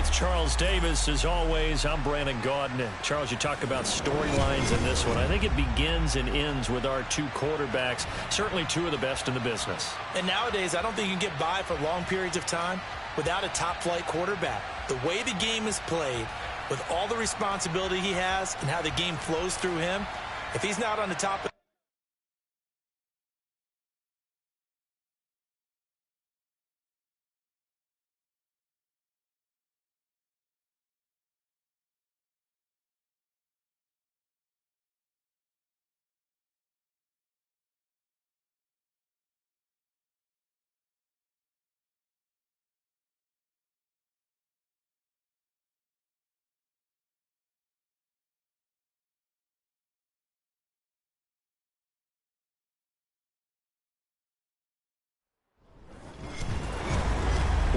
With Charles Davis, as always, I'm Brandon Gaudin. And Charles, you talk about storylines in this one. I think it begins and ends with our two quarterbacks, certainly two of the best in the business. And nowadays, I don't think you can get by for long periods of time without a top-flight quarterback. The way the game is played, with all the responsibility he has and how the game flows through him, if he's not on the top of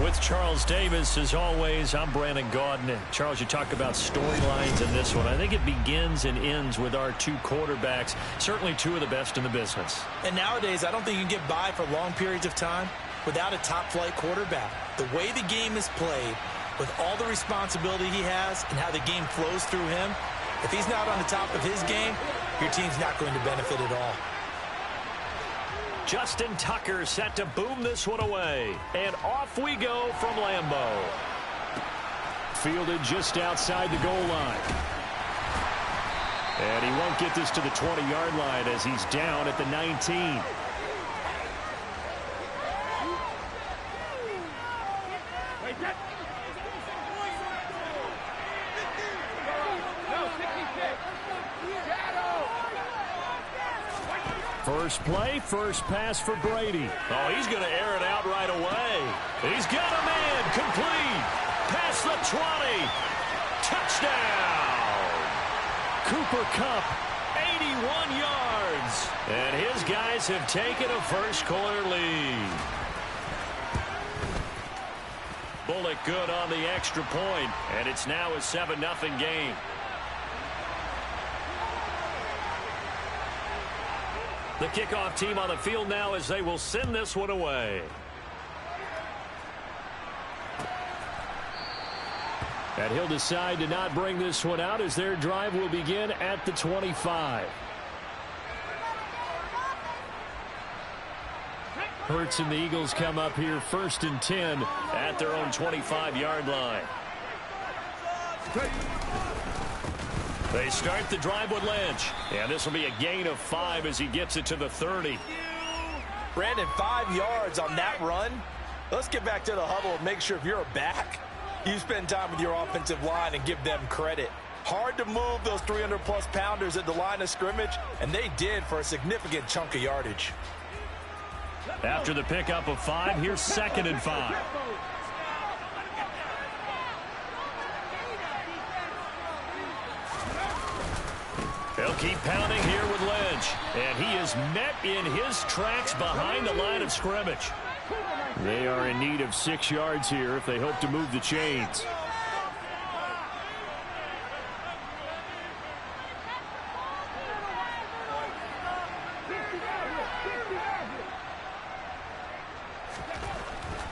With Charles Davis, as always, I'm Brandon Gaudin. And Charles, you talk about storylines in this one. I think it begins and ends with our two quarterbacks, certainly two of the best in the business. And nowadays, I don't think you can get by for long periods of time without a top-flight quarterback. The way the game is played, with all the responsibility he has and how the game flows through him, if he's not on the top of his game, your team's not going to benefit at all. Justin Tucker set to boom this one away. And off we go from Lambeau. Fielded just outside the goal line. And he won't get this to the 20-yard line as he's down at the 19. First play, first pass for Brady. Oh, he's going to air it out right away. He's got a man complete. Past the 20. Touchdown. Cooper Kupp, 81 yards. And his guys have taken a first-quarter lead. Bullock good on the extra point, and it's now a 7-0 game. The kickoff team on the field now as they will send this one away. And he'll decide to not bring this one out as their drive will begin at the 25. Hurts and the Eagles come up here 1st and 10 at their own 25-yard line. They start the drive with Lynch. And this will be a gain of 5 as he gets it to the 30. Brandon, 5 yards on that run. Let's get back to the huddle and make sure if you're a back, you spend time with your offensive line and give them credit. Hard to move those 300-plus pounders at the line of scrimmage, and they did for a significant chunk of yardage. After the pickup of 5, here's 2nd and 5. He'll keep pounding here with Lynch. And he is met in his tracks behind the line of scrimmage. They are in need of 6 yards here if they hope to move the chains.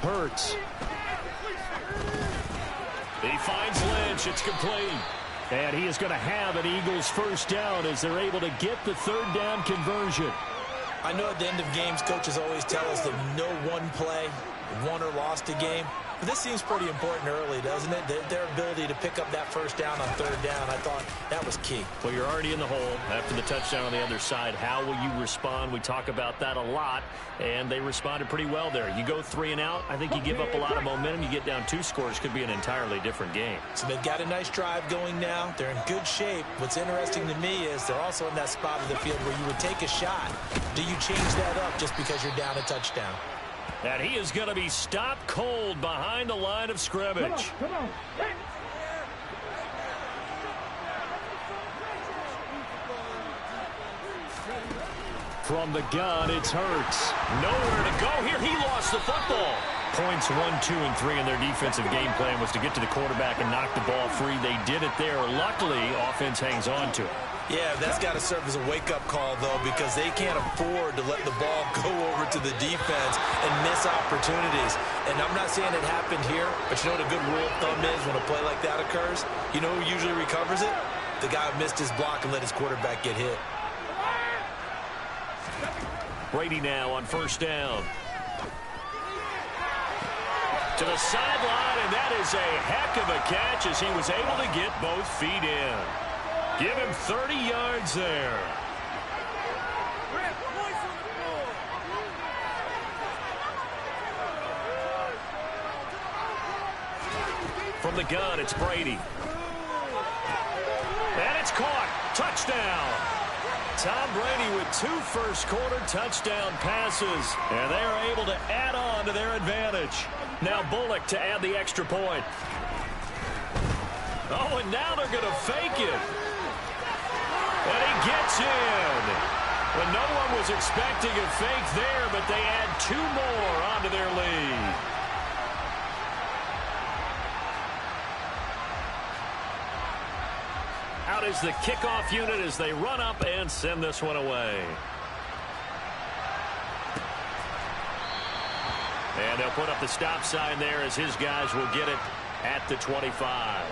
Hurts. He finds Lynch. It's complete. And he is going to have an Eagles first down as they're able to get the 3rd down conversion. I know at the end of games, coaches always tell us that no one play, won or lost a game. But this seems pretty important early, doesn't it? Their ability to pick up that first down on 3rd down, I thought that was key. Well, you're already in the hole after the touchdown on the other side. How will you respond? We talk about that a lot, and they responded pretty well there. You go 3 and out, I think you give up a lot of momentum. You get down 2 scores, could be an entirely different game. So they've got a nice drive going now. They're in good shape. What's interesting to me is they're also in that spot of the field where you would take a shot. Do you change that up just because you're down a touchdown? And he is going to be stopped cold behind the line of scrimmage. Come on. From the gun, it's Hurts. Nowhere to go here. He lost the football. Points 1, 2, and 3 in their defensive game plan was to get to the quarterback and knock the ball free. They did it there. Luckily, offense hangs on to it. Yeah, that's got to serve as a wake-up call, though, because they can't afford to let the ball go over to the defense and miss opportunities. And I'm not saying it happened here, but you know what a good rule of thumb is when a play like that occurs? You know who usually recovers it? The guy who missed his block and let his quarterback get hit. Brady now on first down. To the sideline, and that is a heck of a catch as he was able to get both feet in. Give him 30 yards there. From the gun, it's Brady. And it's caught. Touchdown. Tom Brady with 2 first-quarter touchdown passes, and they are able to add on to their advantage. Now Bullock to add the extra point. Oh, and now they're going to fake it. And he gets in. When no one was expecting a fake there, but they add 2 more onto their lead. Out is the kickoff unit as they run up and send this one away. And they'll put up the stop sign there as his guys will get it at the 25.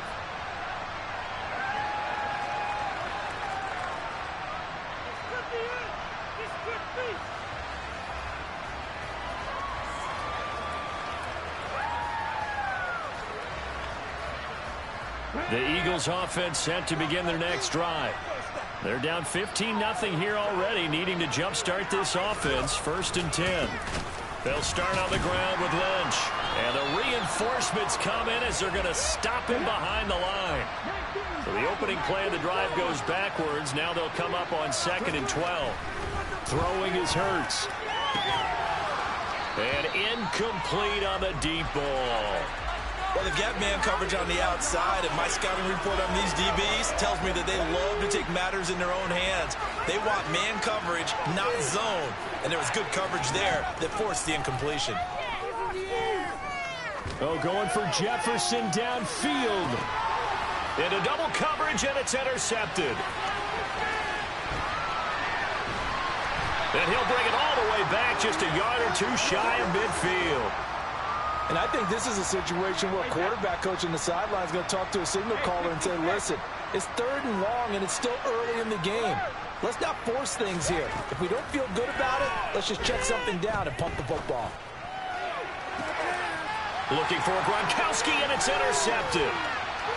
The Eagles offense set to begin their next drive. They're down 15-0 here already, needing to jumpstart this offense. 1st and 10. They'll start on the ground with Lynch. And the reinforcements come in as they're going to stop him behind the line. So the opening play of the drive goes backwards. Now they'll come up on 2nd and 12. Throwing is Hurts. And incomplete on the deep ball. Well, they've got man coverage on the outside, and my scouting report on these DBs tells me that they love to take matters in their own hands. They want man coverage, not zone. And there was good coverage there that forced the incompletion. Oh, going for Jefferson downfield. Into double coverage, and it's intercepted. And he'll bring it all the way back, just a yard or 2 shy of midfield. And I think this is a situation where a quarterback coach on the sideline is going to talk to a signal caller and say, listen, it's 3rd and long, and it's still early in the game. Let's not force things here. If we don't feel good about it, let's just check something down and pump the football. Looking for Gronkowski, and it's intercepted.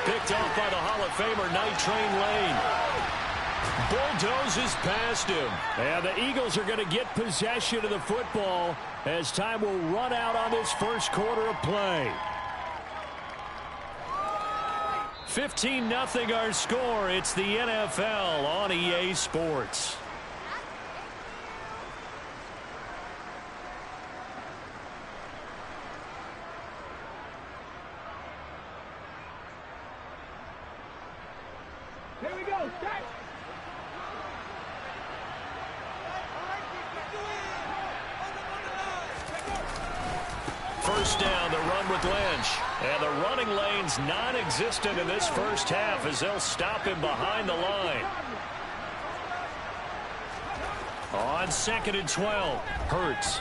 Picked off by the Hall of Famer, Night Train Lane. Bulldozes past him. And the Eagles are going to get possession of the football as time will run out on this first quarter of play. 15-0 our score. It's the NFL on EA Sports. Here we go. Start. First down, the run with Lynch. And the running lane's non-existent in this first half as they'll stop him behind the line. On 2nd and 12, Hurts.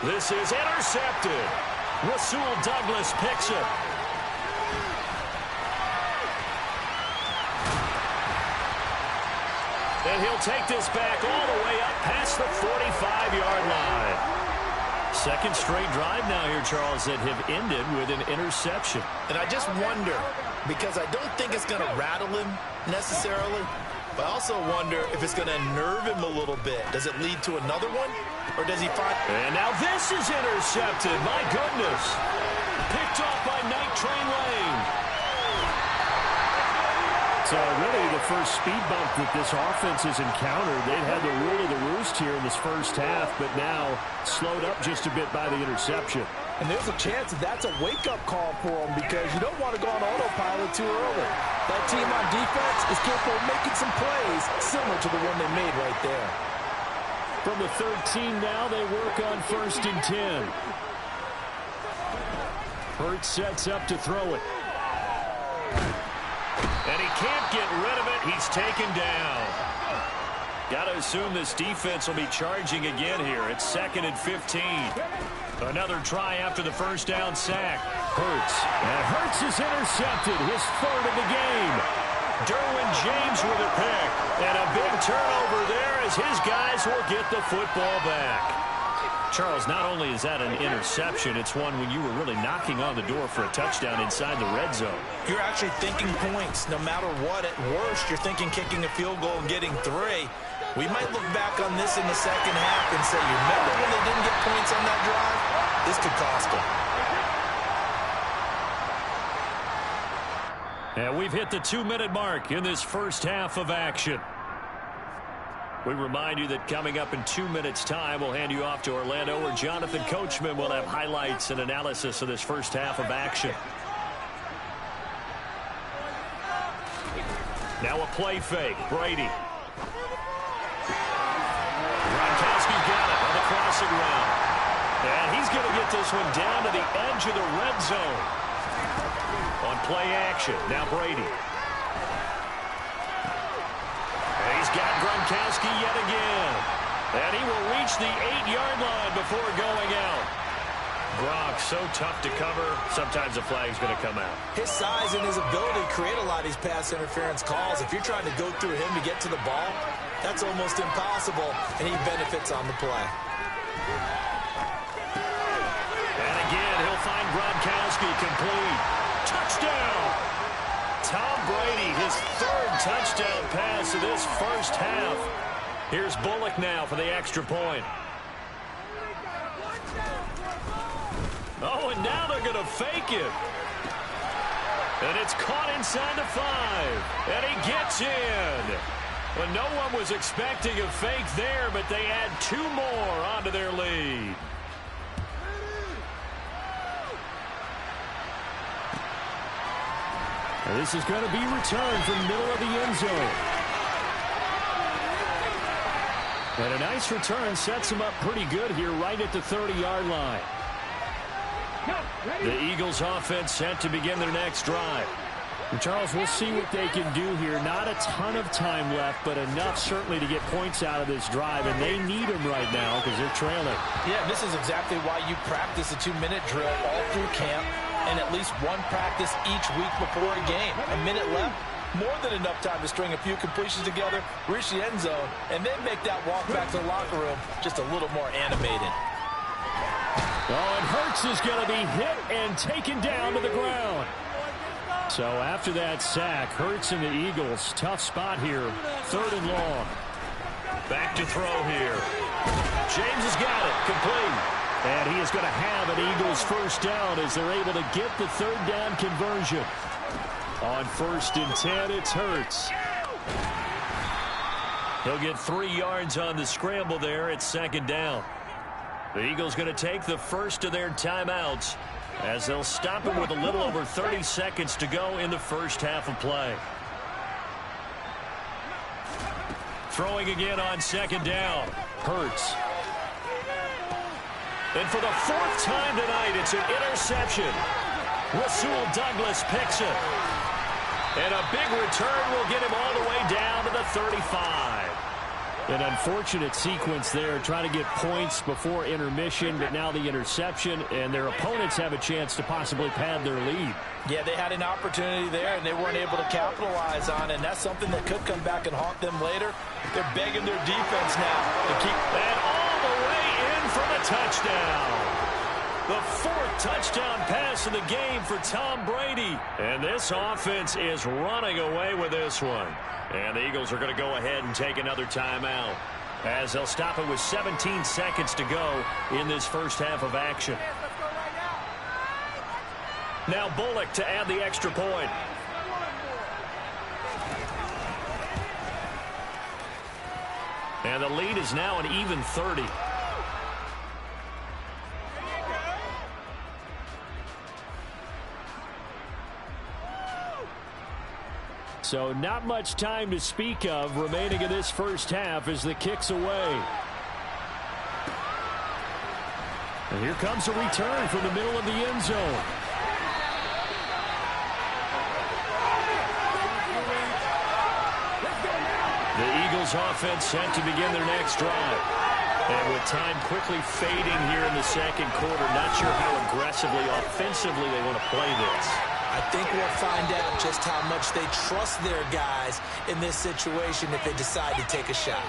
This is intercepted. Rasul Douglas picks it. And he'll take this back all the way up past the 45-yard line. Second straight drive now here, Charles, that have ended with an interception. And I just wonder, because I don't think it's going to rattle him necessarily, but I also wonder if it's going to unnerve him a little bit. Does it lead to another one, or does he find... And now this is intercepted. My goodness. Picked off by Night Train Lane. So really the first speed bump that this offense has encountered. They'd had the rule of the roost here in this first half, but now slowed up just a bit by the interception. And there's a chance that that's a wake-up call for them because you don't want to go on autopilot too early. That team on defense is capable of making some plays similar to the one they made right there. From the 13 now, they work on 1st and 10. Hurts sets up to throw it. And he can't get rid of it. He's taken down. Got to assume this defense will be charging again here. It's 2nd and 15. Another try after the first down sack. Hurts. And Hurts is intercepted. His 3rd of the game. Derwin James with a pick. And a big turnover there as his guys will get the football back. Charles, not only is that an interception, it's one when you were really knocking on the door for a touchdown inside the red zone. You're actually thinking points. No matter what, at worst, you're thinking kicking a field goal and getting 3. We might look back on this in the second half and say, you remember when they didn't get points on that drive? This could cost them. And we've hit the 2-minute mark in this first half of action. We remind you that coming up in 2 minutes' time, we'll hand you off to Orlando, where Jonathan Coachman will have highlights and analysis of this first half of action. Now a play fake. Brady. Gronkowski got it on the crossing route. And he's going to get this one down to the edge of the red zone. On play action, now Brady. And he's got Gronkowski yet again. And he will reach the 8-yard line before going out. Gronk, so tough to cover. Sometimes the flag's going to come out. His size and his ability create a lot of these pass interference calls. If you're trying to go through him to get to the ball, that's almost impossible, and he benefits on the play. And again, he'll find Gronkowski complete. Touchdown! Tom Brady, his 3rd touchdown pass of this first half. Here's Bullock now for the extra point. Oh, and now they're going to fake it. And it's caught inside the 5. And he gets in. Well, no one was expecting a fake there, but they add 2 more onto their lead. And this is going to be returned from the middle of the end zone. And a nice return sets him up pretty good here right at the 30-yard line. The Eagles offense set to begin their next drive. Charles, we'll see what they can do here. Not a ton of time left, but enough certainly to get points out of this drive, and they need them right now because they're trailing. Yeah, this is exactly why you practice a 2-minute drill all through camp and at least one practice each week before a game. A minute left, more than enough time to string a few completions together, reach the end zone, and then make that walk back to the locker room just a little more animated. Oh, and Hurts is going to be hit and taken down to the ground. So after that sack, Hurts and the Eagles, tough spot here, 3rd and long. Back to throw here. James has got it, complete. And he is going to have an Eagles first down as they're able to get the 3rd down conversion. On 1st and 10, it's Hurts. He'll get 3 yards on the scramble there at 2nd down. The Eagles going to take the first of their timeouts as they'll stop him with a little over 30 seconds to go in the first half of play. Throwing again on 2nd down. Hurts. And for the 4th time tonight, it's an interception. Rasul Douglas picks it. And a big return will get him all the way down to the 35. An unfortunate sequence there, trying to get points before intermission, but now the interception, and their opponents have a chance to possibly pad their lead. Yeah, they had an opportunity there, and they weren't able to capitalize on it, and that's something that could come back and haunt them later. They're begging their defense now to keep that all the way in for the touchdown. The 4th touchdown pass of the game for Tom Brady. And this offense is running away with this one. And the Eagles are going to go ahead and take another timeout as they'll stop it with 17 seconds to go in this first half of action. Now Bullock to add the extra point. And the lead is now an even 30. So not much time to speak of remaining in this first half as the kick's away. And here comes a return from the middle of the end zone. Eagles offense set to begin their next drive. And with time quickly fading here in the second quarter, not sure how aggressively, offensively they want to play this. I think we'll find out just how much they trust their guys in this situation if they decide to take a shot.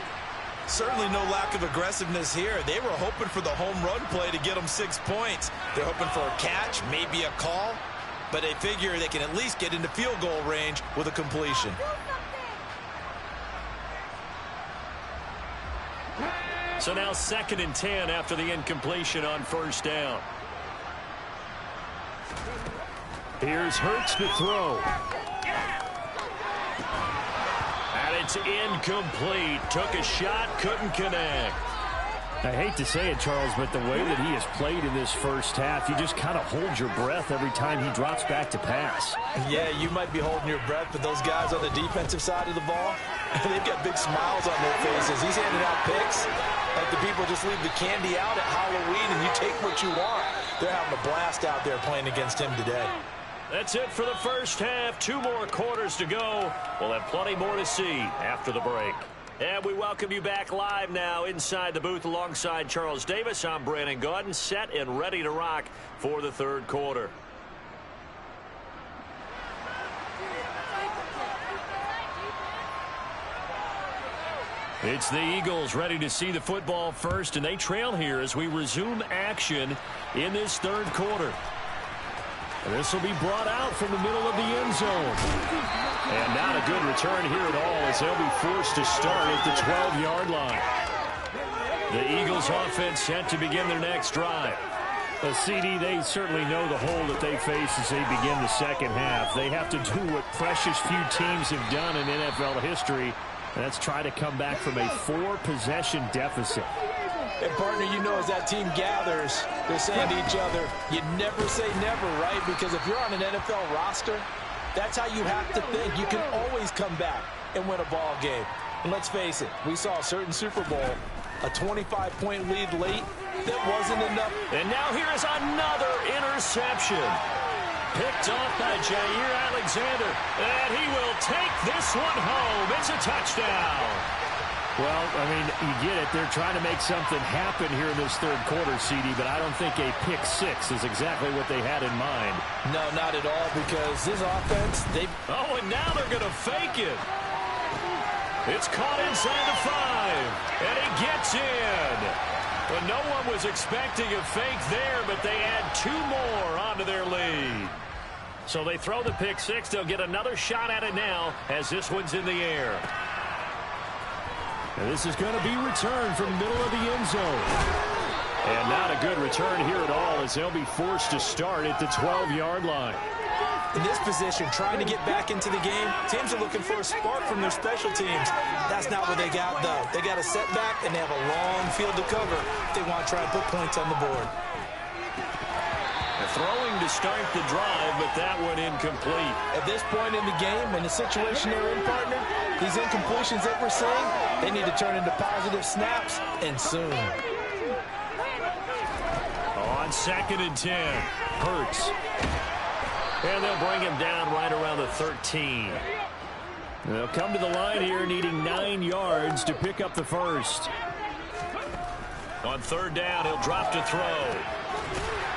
Certainly no lack of aggressiveness here. They were hoping for the home run play to get them 6 points. They're hoping for a catch, maybe a call, but they figure they can at least get into field goal range with a completion. So now 2nd and 10 after the incompletion on first down. Here's Hurts to throw. And it's incomplete. Took a shot, couldn't connect. I hate to say it, Charles, but the way that he has played in this first half, you just kind of hold your breath every time he drops back to pass. Yeah, you might be holding your breath, but those guys on the defensive side of the ball, they've got big smiles on their faces. He's handing out picks like the people just leave the candy out at Halloween and you take what you want. They're having a blast out there playing against him today. That's it for the first half. 2 more quarters to go. We'll have plenty more to see after the break. And we welcome you back live now inside the booth alongside Charles Davis. I'm Brandon Gaudin, set and ready to rock for the third quarter. It's the Eagles ready to see the football first, and they trail here as we resume action in this third quarter. This will be brought out from the middle of the end zone. And not a good return here at all as they'll be forced to start at the 12-yard line. The Eagles offense set to begin their next drive. CD, they certainly know the hole that they face as they begin the second half. They have to do what precious few teams have done in NFL history, and that's try to come back from a 4-possession deficit. And, partner, you know as that team gathers, they're saying to each other, you never say never, right? Because if you're on an NFL roster, that's how you have to think. You can always come back and win a ball game. And let's face it, we saw a certain Super Bowl, a 25-point lead late that wasn't enough. And now here is another interception. Picked off by Jair Alexander. And he will take this one home. It's a touchdown. Well, I mean, you get it. They're trying to make something happen here in this third quarter, CD, but I don't think a pick six is exactly what they had in mind. No, not at all, because this offense, Oh, and now they're going to fake it. It's caught inside the 5, and he gets in. Well, no one was expecting a fake there, but they add 2 more onto their lead. So they throw the pick six. They'll get another shot at it now as this one's in the air. And this is going to be returned from the middle of the end zone. And not a good return here at all as they'll be forced to start at the 12-yard line. In this position, trying to get back into the game, teams are looking for a spark from their special teams. That's not what they got, though. They got a setback, and they have a long field to cover if they want to try and put points on the board. Throwing to start the drive, but that one incomplete. At this point in the game, in the situation they're in, partner, these incompletions that we're seeing, they need to turn into positive snaps, and soon. On 2nd and 10, Hurts. And they'll bring him down right around the 13. They'll come to the line here needing 9 yards to pick up the first. On 3rd down, he'll drop to throw.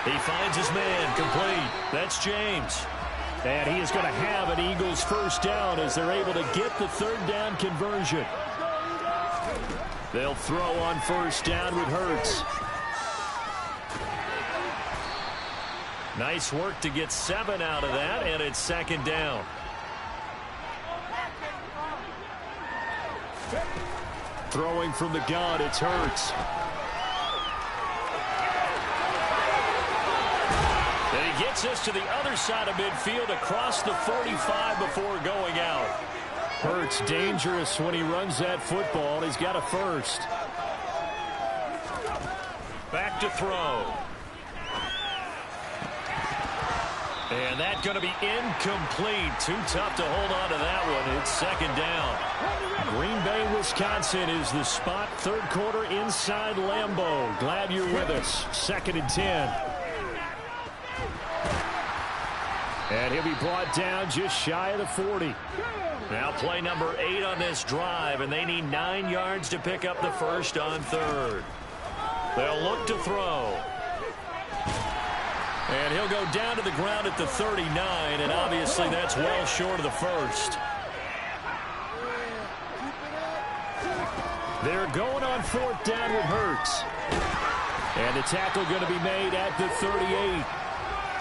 He finds his man, complete. That's James. And he is going to have an Eagles first down as they're able to get the 3rd down conversion. They'll throw on 1st down with Hurts. Nice work to get 7 out of that, and it's 2nd down. Throwing from the gun, it's Hurts. And he gets us to the other side of midfield across the 45 before going out. Hurts dangerous when he runs that football. He's got a first. Back to throw. And that's going to be incomplete. Too tough to hold on to that one. It's 2nd down. Green Bay, Wisconsin is the spot. 3rd quarter inside Lambeau. Glad you're with us. 2nd and 10. And he'll be brought down just shy of the 40. Now play number 8 on this drive, and they need 9 yards to pick up the first on third. They'll look to throw. And he'll go down to the ground at the 39, and obviously that's well short of the first. They're going on 4th down with Hurts. And the tackle going to be made at the 38.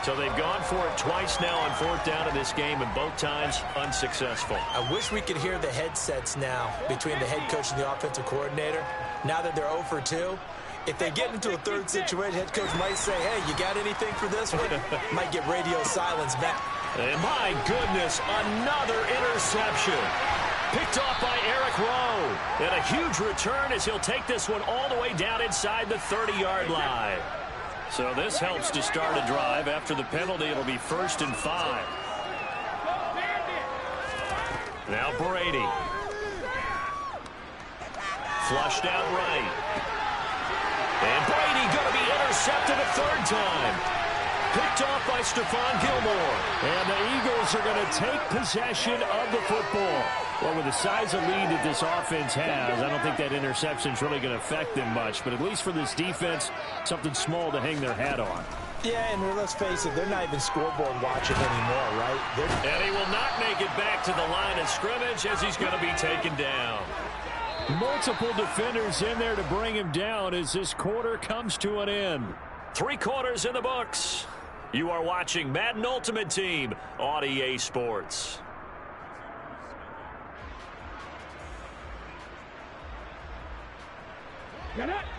So they've gone for it twice now on 4th down in this game, and both times unsuccessful. I wish we could hear the headsets now between the head coach and the offensive coordinator. Now that they're 0 for 2, if they get into a third situation, head coach might say, hey, you got anything for this one? Might get radio silence back. And my goodness, another interception. Picked off by Eric Rowe. And a huge return as he'll take this one all the way down inside the 30-yard line. So this helps to start a drive. After the penalty, it'll be 1st and 5. Now Brady. Flushed out right. And Brady going to be intercepted a 3rd time. Picked off by Stephon Gilmore. And the Eagles are going to take possession of the football. Well, with the size of lead that this offense has, I don't think that interception is really going to affect them much. But at least for this defense, something small to hang their hat on. Yeah, and let's face it, they're not even scoreboard watching anymore, right? And he will not make it back to the line of scrimmage as he's going to be taken down. Multiple defenders in there to bring him down as this quarter comes to an end. 3 quarters in the books. You are watching Madden Ultimate Team on EA Sports.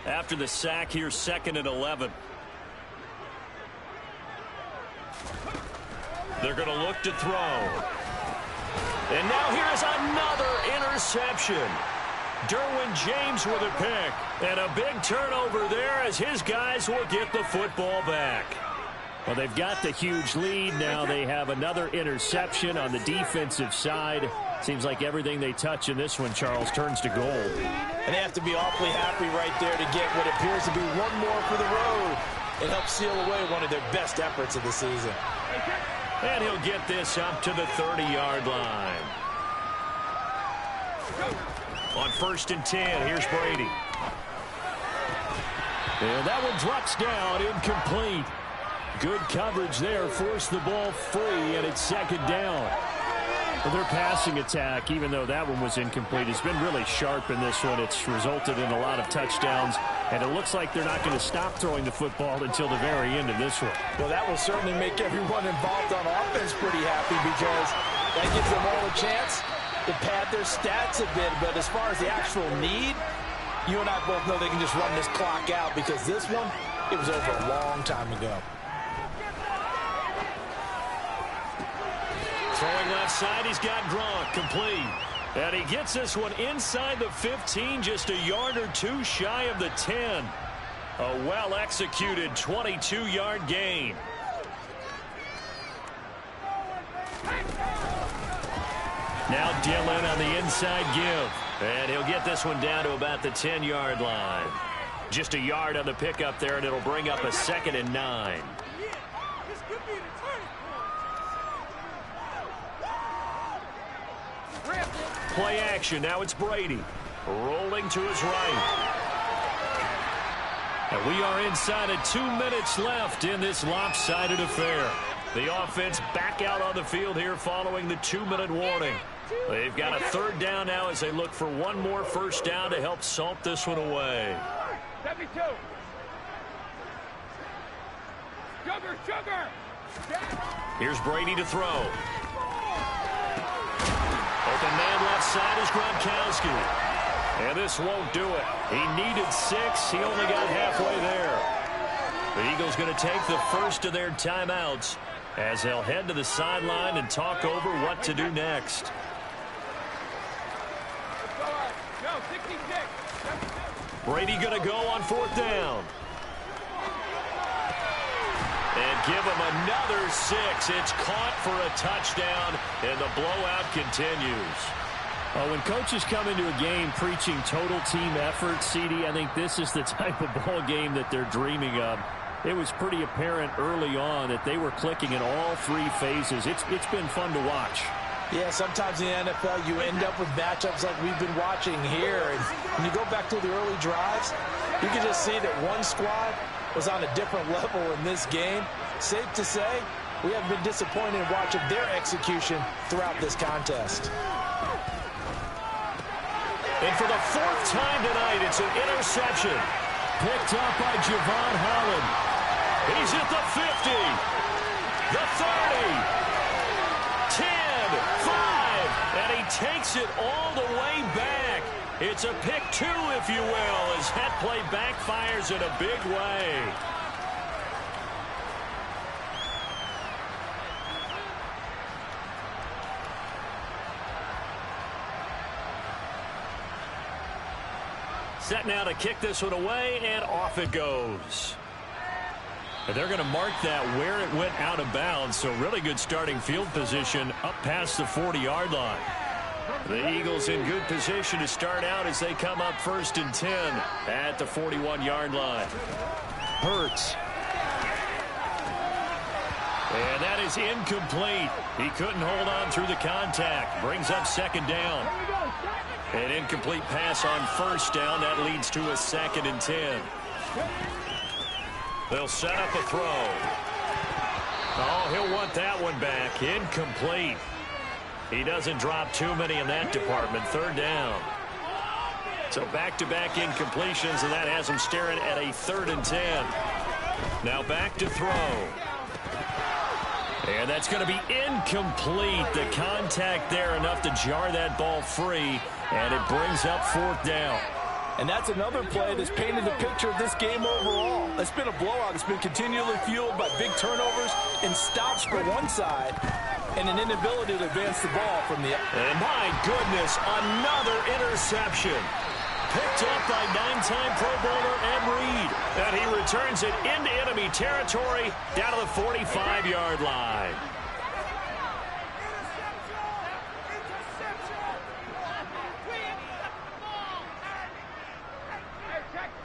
After the sack, here's 2nd and 11. They're going to look to throw. And now here's another interception. Derwin James with a pick. And a big turnover there as his guys will get the football back. Well, they've got the huge lead. Now they have another interception on the defensive side. Seems like everything they touch in this one, Charles, turns to gold. And they have to be awfully happy right there to get what appears to be one more for the road. It helps seal away one of their best efforts of the season. And he'll get this up to the 30-yard line. On 1st and 10, here's Brady. And that one drops down, incomplete. Good coverage there, forced the ball free, and it's 2nd down. Well, their passing attack, even though that one was incomplete, has been really sharp in this one. It's resulted in a lot of touchdowns, and it looks like they're not going to stop throwing the football until the very end of this one. Well, that will certainly make everyone involved on offense pretty happy because that gives them all a chance to pad their stats a bit. But as far as the actual need, you and I both know they can just run this clock out because this one, it was over a long time ago. Throwing left side, he's got Gronk, complete. And he gets this one inside the 15, just a yard or 2 shy of the 10. A well-executed 22-yard gain. Now Dillon on the inside give. And he'll get this one down to about the 10-yard line. Just a yard on the pickup there, and it'll bring up a 2nd and 9. Play action. Now it's Brady. Rolling to his right. And we are inside of 2 minutes left in this lopsided affair. The offense back out on the field here following the 2-minute warning. They've got a 3rd down now as they look for one more 1st down to help salt this one away. 72. Sugar. Here's Brady to throw. Open man left side is Gronkowski. And this won't do it. He needed 6. He only got halfway there. The Eagles going to take the first of their timeouts as they'll head to the sideline and talk over what to do next. Brady going to go on 4th down. And give him another 6. It's caught for a touchdown, and the blowout continues. Well, when coaches come into a game preaching total team effort, CD, I think this is the type of ball game that they're dreaming of. It was pretty apparent early on that they were clicking in all 3 phases. It's been fun to watch. Yeah, sometimes in the NFL you end up with matchups like we've been watching here. And when you go back to the early drives, you can just see that one squad was on a different level in this game. Safe to say, we have been disappointed in watching their execution throughout this contest. And for the fourth time tonight, it's an interception. Picked up by Javon Holland. He's at the 50, the 30, 10, 5, and he takes it all the way back. It's a pick two, if you will, as that play backfires in a big way. Set now to kick this one away, and off it goes. And they're going to mark that where it went out of bounds, so really good starting field position up past the 40-yard line. The Eagles in good position to start out as they come up 1st and 10 at the 41-yard line. Hurts. And that is incomplete. He couldn't hold on through the contact. Brings up 2nd down. An incomplete pass on 1st down. That leads to a 2nd and 10. They'll set up a throw. Oh, he'll want that one back. Incomplete. He doesn't drop too many in that department. 3rd down. So back-to-back incompletions, and that has him staring at a 3rd and 10. Now back to throw. And that's going to be incomplete. The contact there enough to jar that ball free, and it brings up 4th down. And that's another play that's painted the picture of this game overall. It's been a blowout. It's been continually fueled by big turnovers and stops for one side and an inability to advance the ball from the... And my goodness, another interception. Picked up by 9-time Pro Bowler Ed Reed. And he returns it into enemy territory down to the 45-yard line.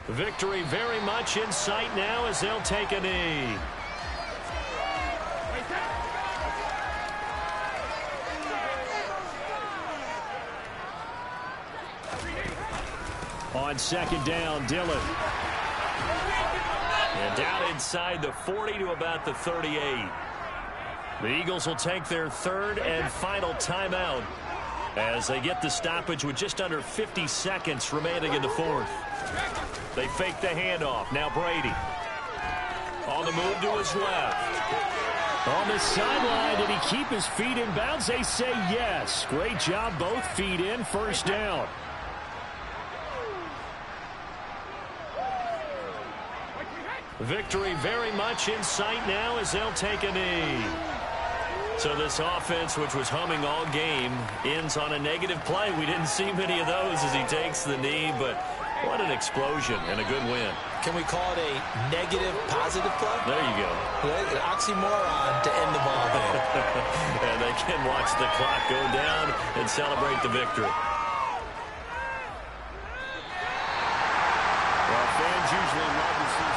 Victory very much in sight now as they'll take a knee. On 2nd down, Dillon. And down inside the 40 to about the 38. The Eagles will take their 3rd and final timeout as they get the stoppage with just under 50 seconds remaining in the 4th. They fake the handoff. Now Brady. On the move to his left. On the sideline, did he keep his feet in bounds? They say yes. Great job, both feet in. 1st down. Victory very much in sight now as they'll take a knee. So this offense, which was humming all game, ends on a negative play. We didn't see many of those as he takes the knee, but what an explosion and a good win. Can we call it a negative positive play? There you go. An oxymoron to end the ball game. And they can watch the clock go down and celebrate the victory. Well, fans usually love to see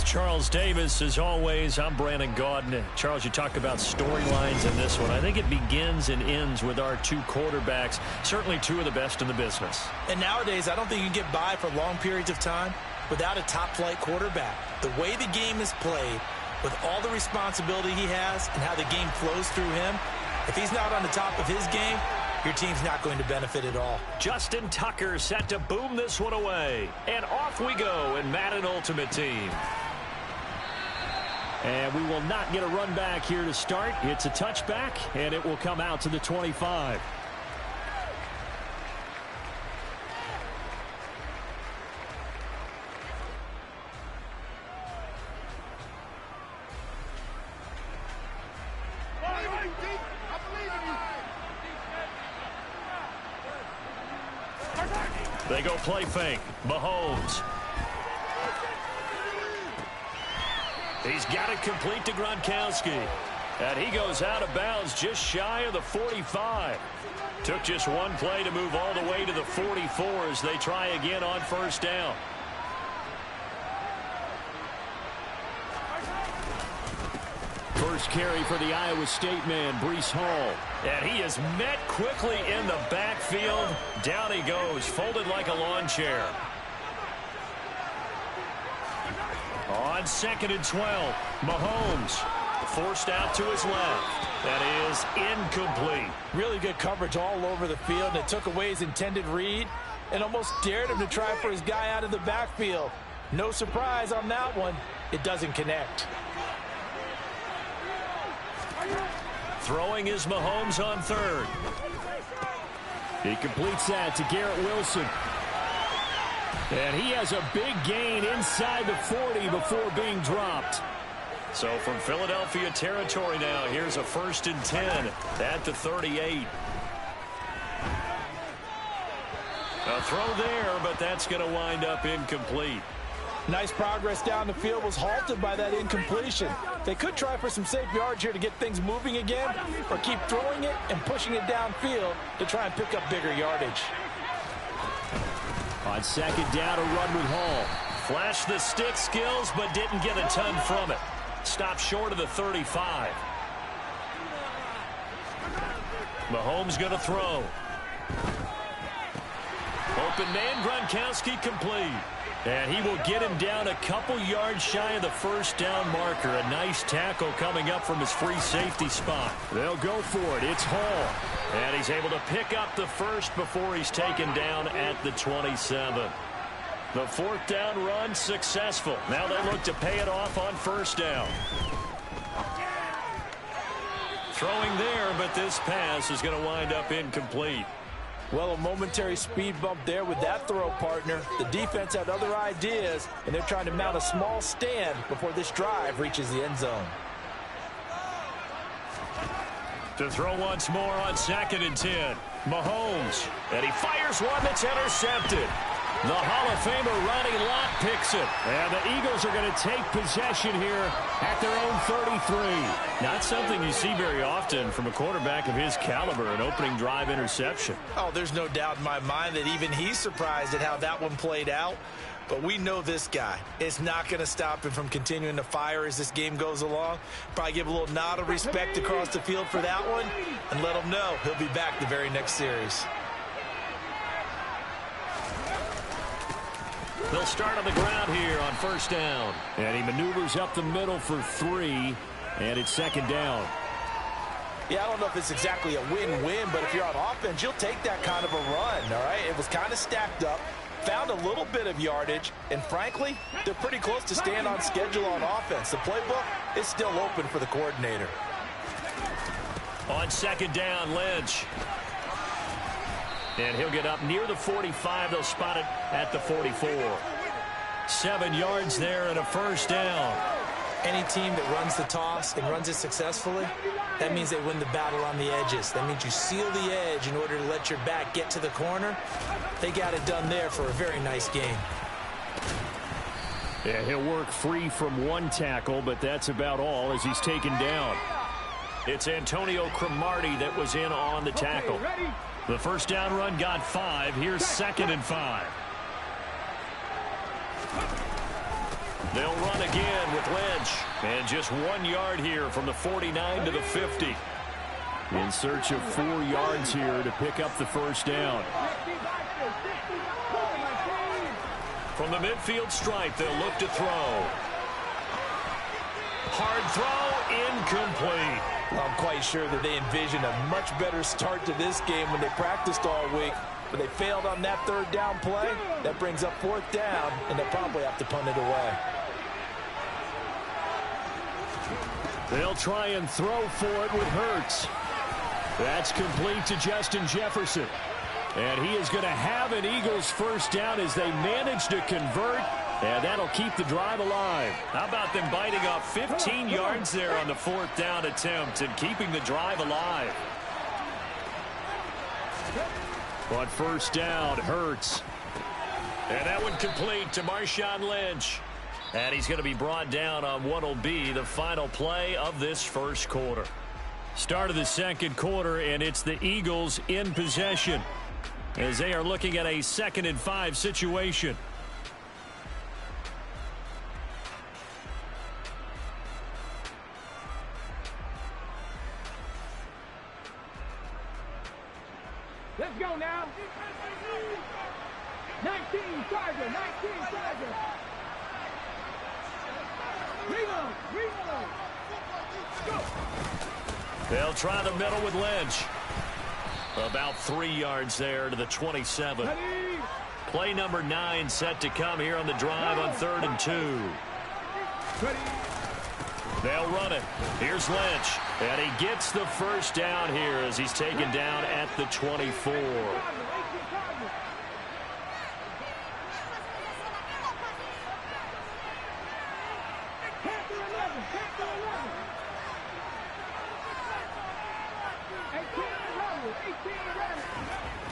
With Charles Davis, as always, I'm Brandon Gaudin. Charles, you talk about storylines in this one. I think it begins and ends with our two quarterbacks, certainly two of the best in the business. And nowadays, I don't think you can get by for long periods of time without a top-flight quarterback. The way the game is played, with all the responsibility he has and how the game flows through him, if he's not on the top of his game, your team's not going to benefit at all. Justin Tucker set to boom this one away. And off we go in Madden Ultimate Team. And we will not get a run back here to start. It's a touchback, and it will come out to the 25. They go play fake. Mahomes. He's got it complete to Gronkowski. And he goes out of bounds just shy of the 45. Took just one play to move all the way to the 44 as they try again on first down. First carry for the Iowa State man, Breece Hall. And he is met quickly in the backfield. Down he goes, folded like a lawn chair. On 2nd and 12, Mahomes forced out to his left. That is incomplete. Really good coverage all over the field, and it took away his intended read and almost dared him to try for his guy out of the backfield. No surprise on that one. It doesn't connect. Throwing is Mahomes on 3rd. He completes that to Garrett Wilson. And he has a big gain inside the 40 before being dropped. So from Philadelphia territory now, here's a 1st and 10 at the 38. A throw there, but that's going to wind up incomplete. Nice progress down the field was halted by that incompletion. They could try for some safe yards here to get things moving again, or keep throwing it and pushing it downfield to try and pick up bigger yardage. On 2nd down, a run with Hall. Flashed the stick skills, but didn't get a ton from it. Stopped short of the 35. Mahomes going to throw. Open man, Gronkowski complete. And he will get him down a couple yards shy of the 1st down marker. A nice tackle coming up from his free safety spot. They'll go for it. It's Hall. And he's able to pick up the 1st before he's taken down at the 27. The 4th down run successful. Now they look to pay it off on 1st down. Throwing there, but this pass is going to wind up incomplete. Well, a momentary speed bump there with that throw, partner. The defense had other ideas, and they're trying to mount a small stand before this drive reaches the end zone. To throw once more on 2nd and 10. Mahomes. And he fires one that's intercepted. The Hall of Famer Ronnie Lott picks it. And the Eagles are going to take possession here at their own 33. Not something you see very often from a quarterback of his caliber, an opening drive interception. Oh, there's no doubt in my mind that even he's surprised at how that one played out. But we know this guy. It's not going to stop him from continuing to fire as this game goes along. Probably give a little nod of respect across the field for that one and let him know he'll be back the very next series. They'll start on the ground here on 1st down. And he maneuvers up the middle for 3, and it's 2nd down. Yeah, I don't know if it's exactly a win-win, but if you're on offense, you'll take that kind of a run, all right? It was kind of stacked up, found a little bit of yardage, and frankly, they're pretty close to staying on schedule on offense. The playbook is still open for the coordinator. On 2nd down, Lynch. And he'll get up near the 45. They'll spot it at the 44. 7 yards there and a 1st down. Any team that runs the toss and runs it successfully, that means they win the battle on the edges. That means you seal the edge in order to let your back get to the corner. They got it done there for a very nice game. Yeah, he'll work free from one tackle, but that's about all as he's taken down. It's Antonio Cromartie that was in on the tackle. The 1st down run got 5. Here's 2nd and 5. They'll run again with Lynch. And just 1 yard here from the 49 to the 50. In search of 4 yards here to pick up the first down. From the midfield stripe, they'll look to throw. Hard throw, incomplete. Well, I'm quite sure that they envisioned a much better start to this game when they practiced all week. But they failed on that third down play. That brings up fourth down, and they'll probably have to punt it away. They'll try and throw for it with Hurts. That's complete to Justin Jefferson. And he is going to have an Eagles first down as they manage to convert. And that'll keep the drive alive. How about them biting off 15 yards there on the fourth down attempt and keeping the drive alive? On first down, Hurts. And that one complete to Marshawn Lynch. And he's going to be brought down on what will be the final play of this first quarter. Start of the second quarter, and it's the Eagles in possession as they are looking at a 2nd and 5 situation. Let's go now. 19 Charger, 19 Charger. Reload. Go. They'll try the middle with Lynch. About 3 yards there to the 27. Play number 9 set to come here on the drive on 3rd and 2. They'll run it. Here's Lynch. And he gets the first down here as he's taken down at the 24.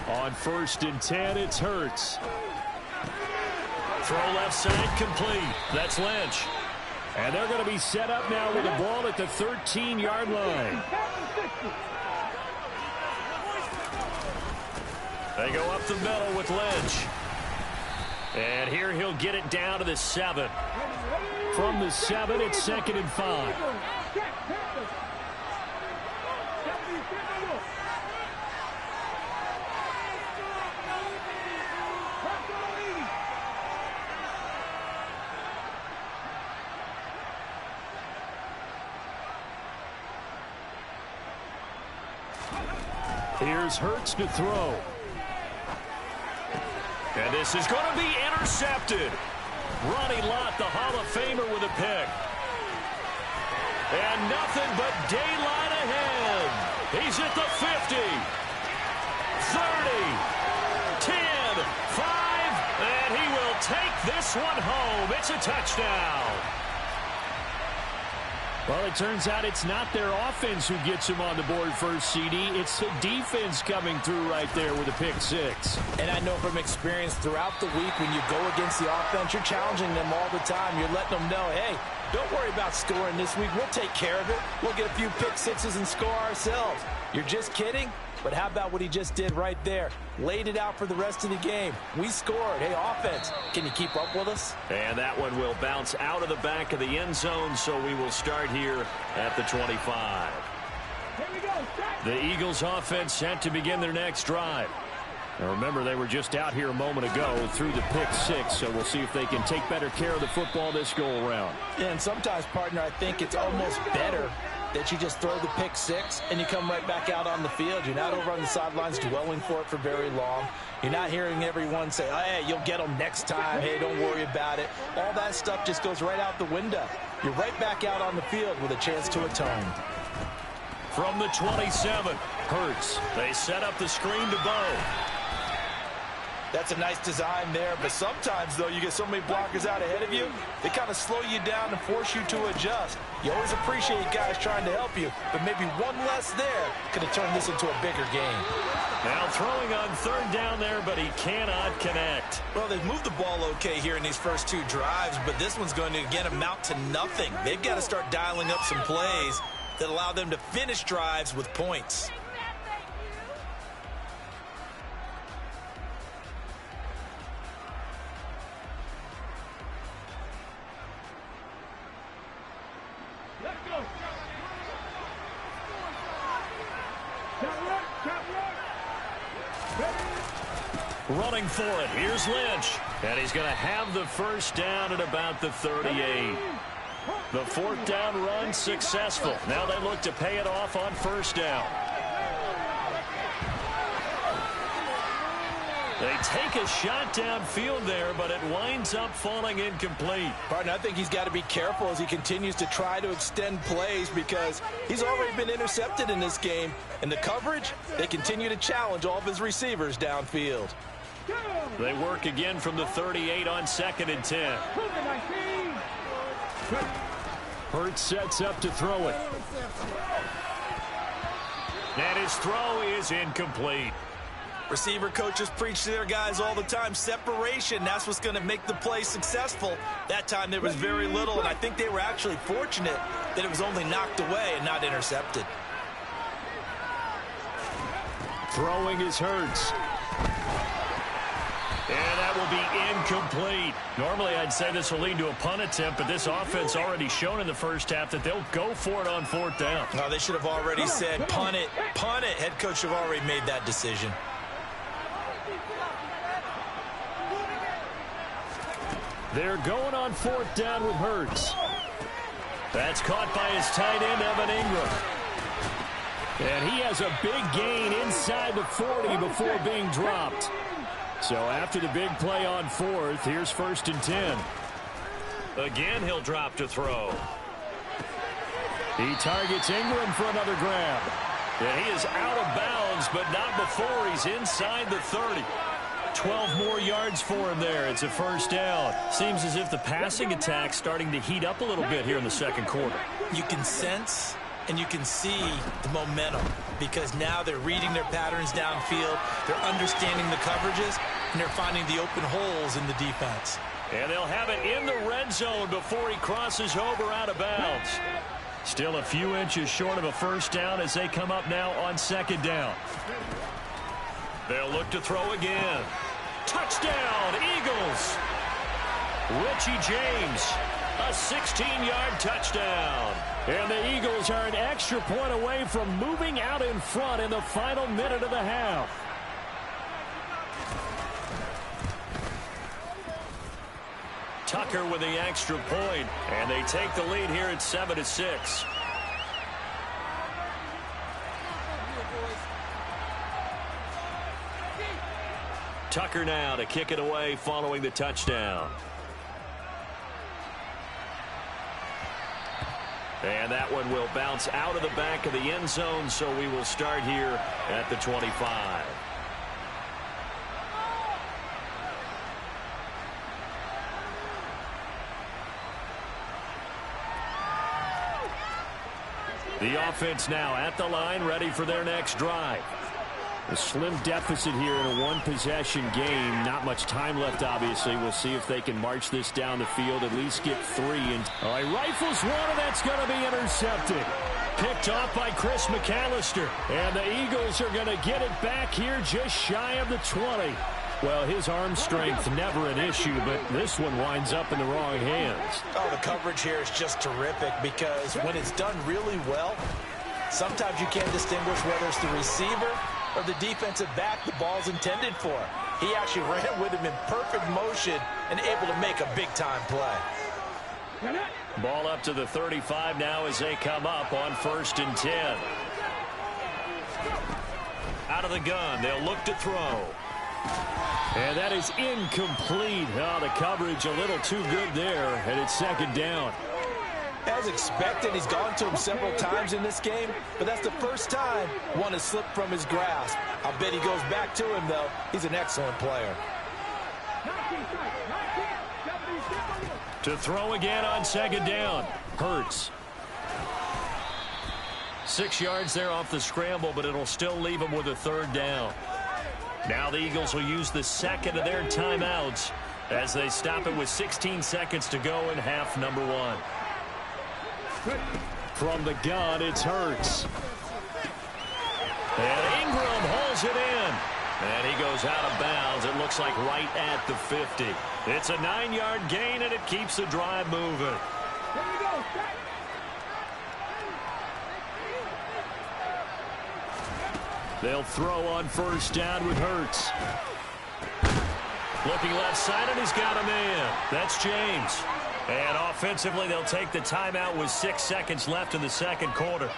On 1st and 10, it's Hurts. Throw left side complete. That's Lynch. And they're going to be set up now with the ball at the 13-yard line. They go up the middle with Lynch. And here he'll get it down to the 7. From the 7, it's 2nd and 5. Here's Hurts to throw. And this is going to be intercepted. Ronnie Lott, the Hall of Famer, with a pick. And nothing but daylight ahead. He's at the 50, 30, 10, 5, and he will take this one home. It's a touchdown. Well, it turns out it's not their offense who gets him on the board first, CD. It's the defense coming through right there with a pick 6. And I know from experience throughout the week when you go against the offense, you're challenging them all the time. You're letting them know, hey, don't worry about scoring this week. We'll take care of it. We'll get a few pick 6s and score ourselves. You're just kidding? But how about what he just did right there? Laid it out for the rest of the game. We scored. Hey, offense, can you keep up with us? And that one will bounce out of the back of the end zone, so we will start here at the 25. Here we go. The Eagles offense set to begin their next drive. Now remember, they were just out here a moment ago through the pick 6, so we'll see if they can take better care of the football this go-around. And sometimes, partner, I think it's almost better that you just throw the pick 6 and you come right back out on the field. You're not over on the sidelines dwelling for it for very long. You're not hearing everyone say, oh, hey, you'll get them next time. Hey, don't worry about it. All that stuff just goes right out the window. You're right back out on the field with a chance to atone. From the 27, Hurts. They set up the screen to Bo. That's a nice design there, but sometimes, though, you get so many blockers out ahead of you, they kind of slow you down and force you to adjust. You always appreciate guys trying to help you, but maybe one less there could have turned this into a bigger game. Now throwing on 3rd down there, but he cannot connect. Well, they've moved the ball okay here in these first 2 drives, but this one's going to, again, amount to nothing. They've got to start dialing up some plays that allow them to finish drives with points. Running for it. Here's Lynch. And he's going to have the first down at about the 38. The fourth down run successful. Now they look to pay it off on first down. They take a shot downfield there, but it winds up falling incomplete. Partner, I think he's got to be careful as he continues to try to extend plays because he's already been intercepted in this game. And the coverage, they continue to challenge all of his receivers downfield. They work again from the 38 on 2nd and 10. Hurts sets up to throw it. And his throw is incomplete. Receiver coaches preach to their guys all the time. Separation, that's what's going to make the play successful. That time there was very little, and I think they were actually fortunate that it was only knocked away and not intercepted. Throwing is Hurts. And that will be incomplete. Normally I'd say this will lead to a punt attempt, but this offense already shown in the first half that they'll go for it on 4th down. No, they should have already said punt it, punt it. Head coach should have already made that decision. They're going on 4th down with Hurts. That's caught by his tight end, Evan Ingram. And he has a big gain inside the 40 before being dropped. So after the big play on 4th, here's 1st and 10. Again, he'll drop to throw. He targets Ingram for another grab. And he is out of bounds, but not before he's inside the 30. 12 more yards for him there. It's a 1st down. Seems as if the passing attack's starting to heat up a little bit here in the 2nd quarter. You can sense and you can see the momentum because now they're reading their patterns downfield, they're understanding the coverages, and they're finding the open holes in the defense. And they'll have it in the red zone before he crosses over out of bounds. Still a few inches short of a 1st down as they come up now on 2nd down. They'll look to throw again. Touchdown, Eagles! Richie James, a 16-yard touchdown. And the Eagles are an extra point away from moving out in front in the final minute of the half. Tucker with the extra point, and they take the lead here at 7-6. Tucker now to kick it away following the touchdown. And that one will bounce out of the back of the end zone, so we will start here at the 25. The offense now at the line, ready for their next drive. A slim deficit here in a one-possession game. Not much time left, obviously. We'll see if they can march this down the field, at least get 3. And all right, rifles one, and that's going to be intercepted. Picked off by Chris McAllister. And the Eagles are going to get it back here just shy of the 20. Well, his arm strength never an issue, but this one winds up in the wrong hands. Oh, the coverage here is just terrific because when it's done really well, sometimes you can't distinguish whether it's the receiver or the defensive back the ball's intended for. He actually ran with him in perfect motion and able to make a big-time play. Ball up to the 35 now as they come up on 1st and 10. Out of the gun, they'll look to throw. And that is incomplete. Oh, the coverage a little too good there, and it's 2nd down. As expected, he's gone to him several times in this game, but that's the first time one has slipped from his grasp. I'll bet he goes back to him, though. He's an excellent player. To throw again on 2nd down. Hurts. 6 yards there off the scramble, but it'll still leave him with a 3rd down. Now the Eagles will use the second of their timeouts as they stop it with 16 seconds to go in half number 1. From the gun, it's Hurts. And Ingram hauls it in. And he goes out of bounds. It looks like right at the 50. It's a 9-yard gain, and it keeps the drive moving. They'll throw on first down with Hurts. Looking left side, and he's got a man. That's James. And offensively, they'll take the timeout with 6 seconds left in the second quarter.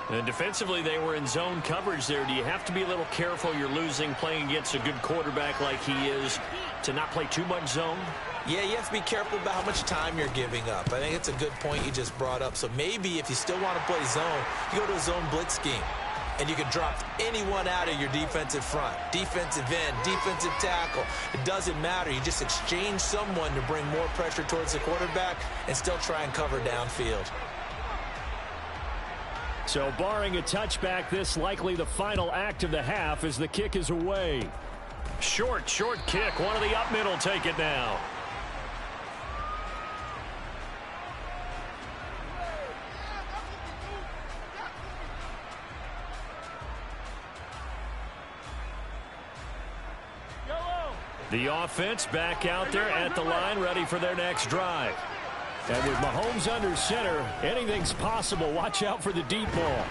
And defensively, they were in zone coverage there. Do you have to be a little careful? You're losing playing against a good quarterback like he is to not play too much zone? Yeah, you have to be careful about how much time you're giving up. I think it's a good point you just brought up. So maybe if you still want to play zone, you go to a zone blitz scheme. And you can drop anyone out of your defensive front. Defensive end, defensive tackle. It doesn't matter. You just exchange someone to bring more pressure towards the quarterback and still try and cover downfield. So barring a touchback, this likely the final act of the half as the kick is away. Short kick. One of the up middle take it now. The offense back out there at the line, ready for their next drive. And with Mahomes under center, anything's possible. Watch out for the deep ball.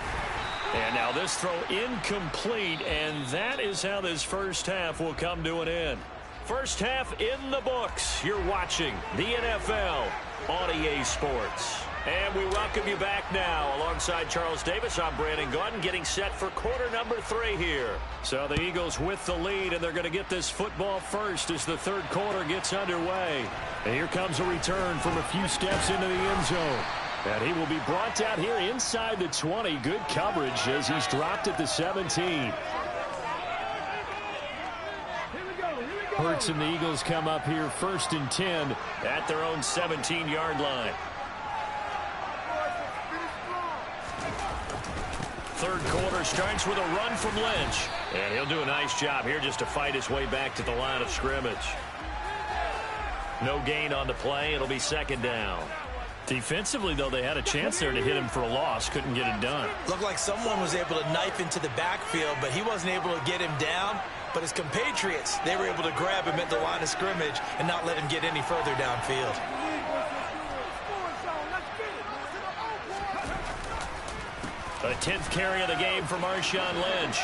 And now this throw incomplete, and that is how this first half will come to an end. First half in the books. You're watching the NFL on EA Sports. And we welcome you back now. Alongside Charles Davis, I'm Brandon Gaudin, getting set for quarter number 3 here. So the Eagles with the lead, and they're going to get this football first as the third quarter gets underway. And here comes a return from a few steps into the end zone. And he will be brought down here inside the 20. Good coverage as he's dropped at the 17. Hurts and the Eagles come up here first and 10 at their own 17-yard line. Third quarter starts with a run from Lynch. And he'll do a nice job here just to fight his way back to the line of scrimmage. No gain on the play. It'll be second down. Defensively, though, they had a chance there to hit him for a loss. Couldn't get it done. Looked like someone was able to knife into the backfield, but he wasn't able to get him down. But his compatriots, they were able to grab him at the line of scrimmage and not let him get any further downfield. A 10th carry of the game for Marshawn Lynch.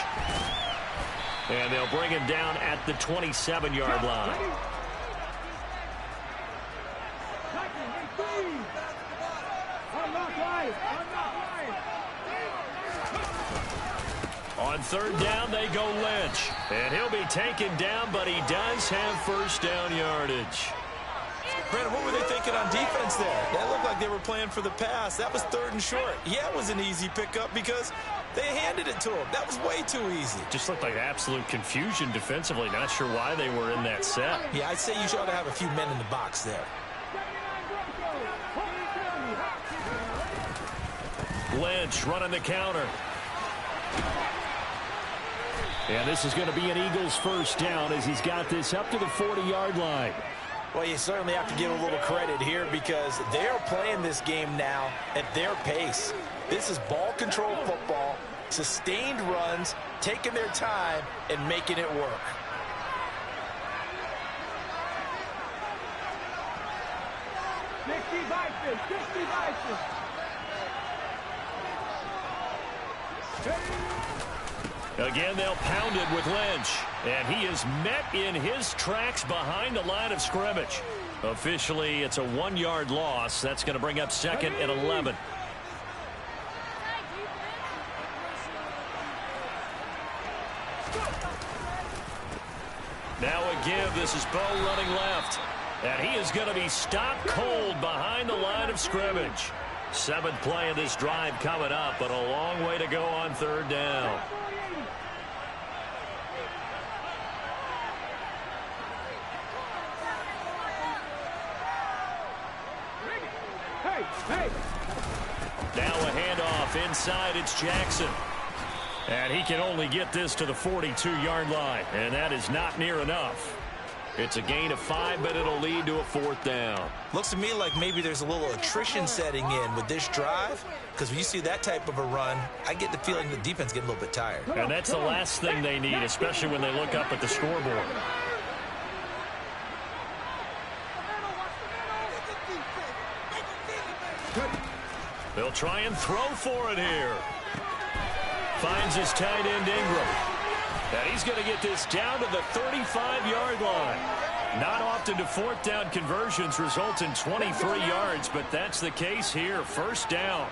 And they'll bring him down at the 27-yard line. On third down, they go Lynch. And he'll be taken down, but he does have first down yardage. Brandon, what were they thinking on defense there? That looked like they were playing for the pass. That was third and short. Yeah, it was an easy pickup because they handed it to him. That was way too easy. Just looked like absolute confusion defensively. Not sure why they were in that set. Yeah, I'd say you ought to have a few men in the box there. Lynch running the counter. And this is going to be an Eagles first down as he's got this up to the 40-yard line. Well, you certainly have to give a little credit here because they're playing this game now at their pace. This is ball control football, sustained runs, taking their time, and making it work. Again, they'll pound it with Lynch. And he is met in his tracks behind the line of scrimmage. Officially, it's a 1-yard loss. That's going to bring up second and 11. Now a give. This is Bo running left. And he is going to be stopped cold behind the line of scrimmage. 7th play of this drive coming up, but a long way to go on third down. Now a handoff inside. It's Jackson. And he can only get this to the 42-yard line. And that is not near enough. It's a gain of 5, but it'll lead to a 4th down. Looks to me like maybe there's a little attrition setting in with this drive. Because when you see that type of a run, I get the feeling the defense getting a little bit tired. And that's the last thing they need, especially when they look up at the scoreboard. They'll try and throw for it here. Finds his tight end Ingram. And he's going to get this down to the 35-yard line. Not often do fourth down conversions result in 23 yards, but that's the case here. First down.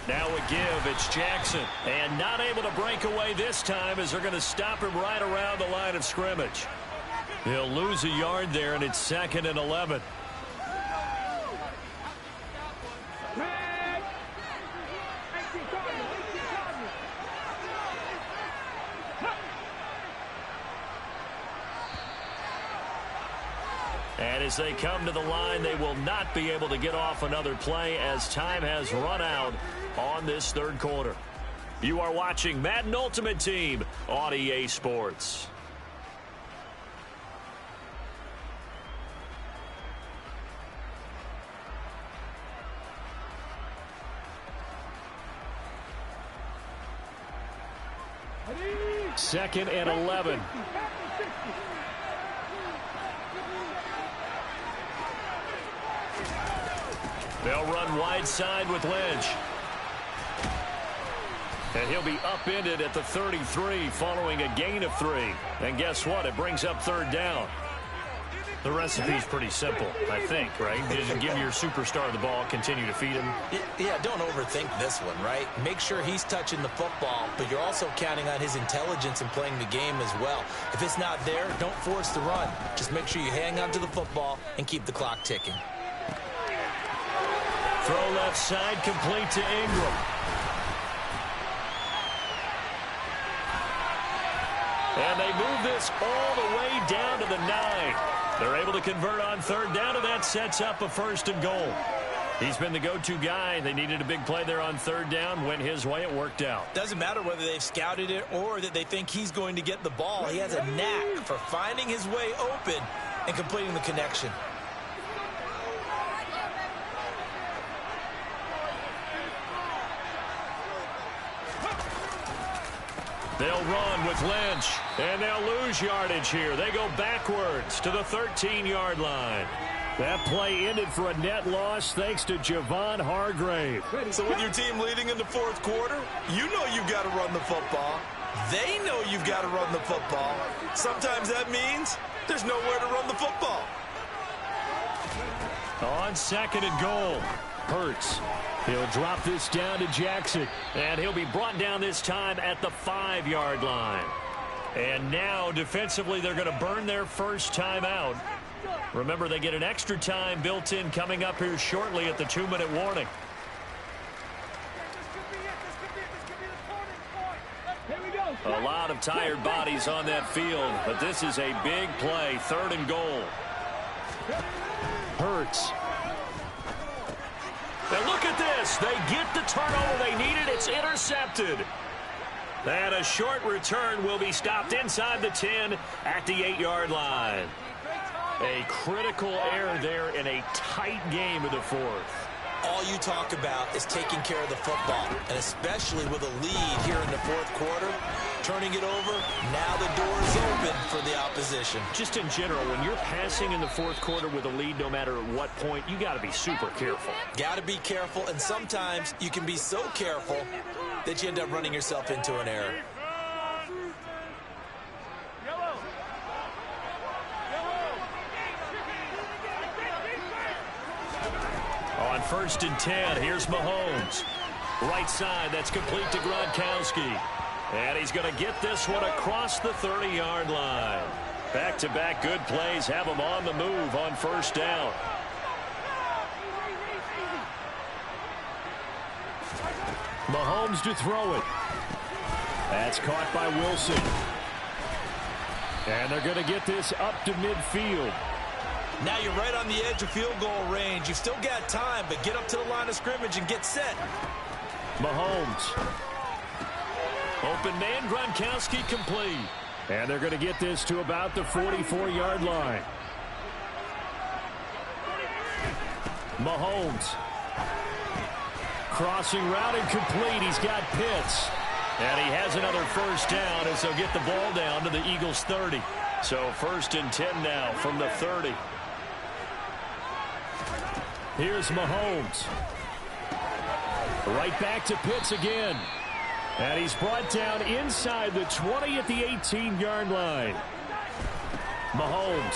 Now a give. It's Jackson. And not able to break away this time as they're going to stop him right around the line of scrimmage. He'll lose a yard there, and it's 2nd and 11. And as they come to the line, they will not be able to get off another play as time has run out on this third quarter. You are watching Madden Ultimate Team on EA Sports. Second and 11. They'll run wide side with Lynch. And he'll be upended at the 33 following a gain of 3. And guess what? It brings up third down. The recipe's pretty simple, I think, right? You just give your superstar the ball, continue to feed him. Yeah, don't overthink this one, right? Make sure he's touching the football, but you're also counting on his intelligence in playing the game as well. If it's not there, don't force the run. Just make sure you hang on to the football and keep the clock ticking. Throw left side, complete to Ingram. And they move this all the way down to the 9. They're able to convert on third down, and that sets up a 1st and goal. He's been the go-to guy. They needed a big play there on third down. Went his way. It worked out. Doesn't matter whether they've scouted it or that they think he's going to get the ball. He has a knack for finding his way open and completing the connection. They'll run with Lynch, and they'll lose yardage here. They go backwards to the 13-yard line. That play ended for a net loss thanks to Javon Hargrave. So with your team leading in the fourth quarter, you know you've got to run the football. They know you've got to run the football. Sometimes that means there's nowhere to run the football. On 2nd and goal, Hurts. He'll drop this down to Jackson, and he'll be brought down this time at the 5-yard line. And now, defensively, they're going to burn their first time out. Remember, they get an extra time built in coming up here shortly at the 2-minute warning. A lot of tired bodies on that field, but this is a big play, 3rd and goal. Hurts. And look at this. They get the turnover they needed. It's intercepted. And a short return will be stopped inside the 10 at the 8-yard line. A critical error there in a tight game of the fourth. All you talk about is taking care of the football, and especially with a lead here in the fourth quarter, turning it over, now the door is open for the opposition. Just in general, when you're passing in the fourth quarter with a lead, no matter at what point, you got to be super careful. Got to be careful, and sometimes you can be so careful that you end up running yourself into an error. On 1st and 10, here's Mahomes. Right side, that's complete to Gronkowski. And he's going to get this one across the 30-yard line. Back-to-back good plays have him on the move on 1st down. Mahomes to throw it. That's caught by Wilson. And they're going to get this up to midfield. Now you're right on the edge of field goal range. You've still got time, but get up to the line of scrimmage and get set. Mahomes. Open man, Gronkowski complete. And they're going to get this to about the 44-yard line. Mahomes. Crossing route and complete. He's got Pitts. And he has another 1st down as they'll get the ball down to the Eagles' 30. So 1st and 10 now from the 30. Here's Mahomes. Right back to Pitts again. And he's brought down inside the 20 at the 18-yard line. Mahomes.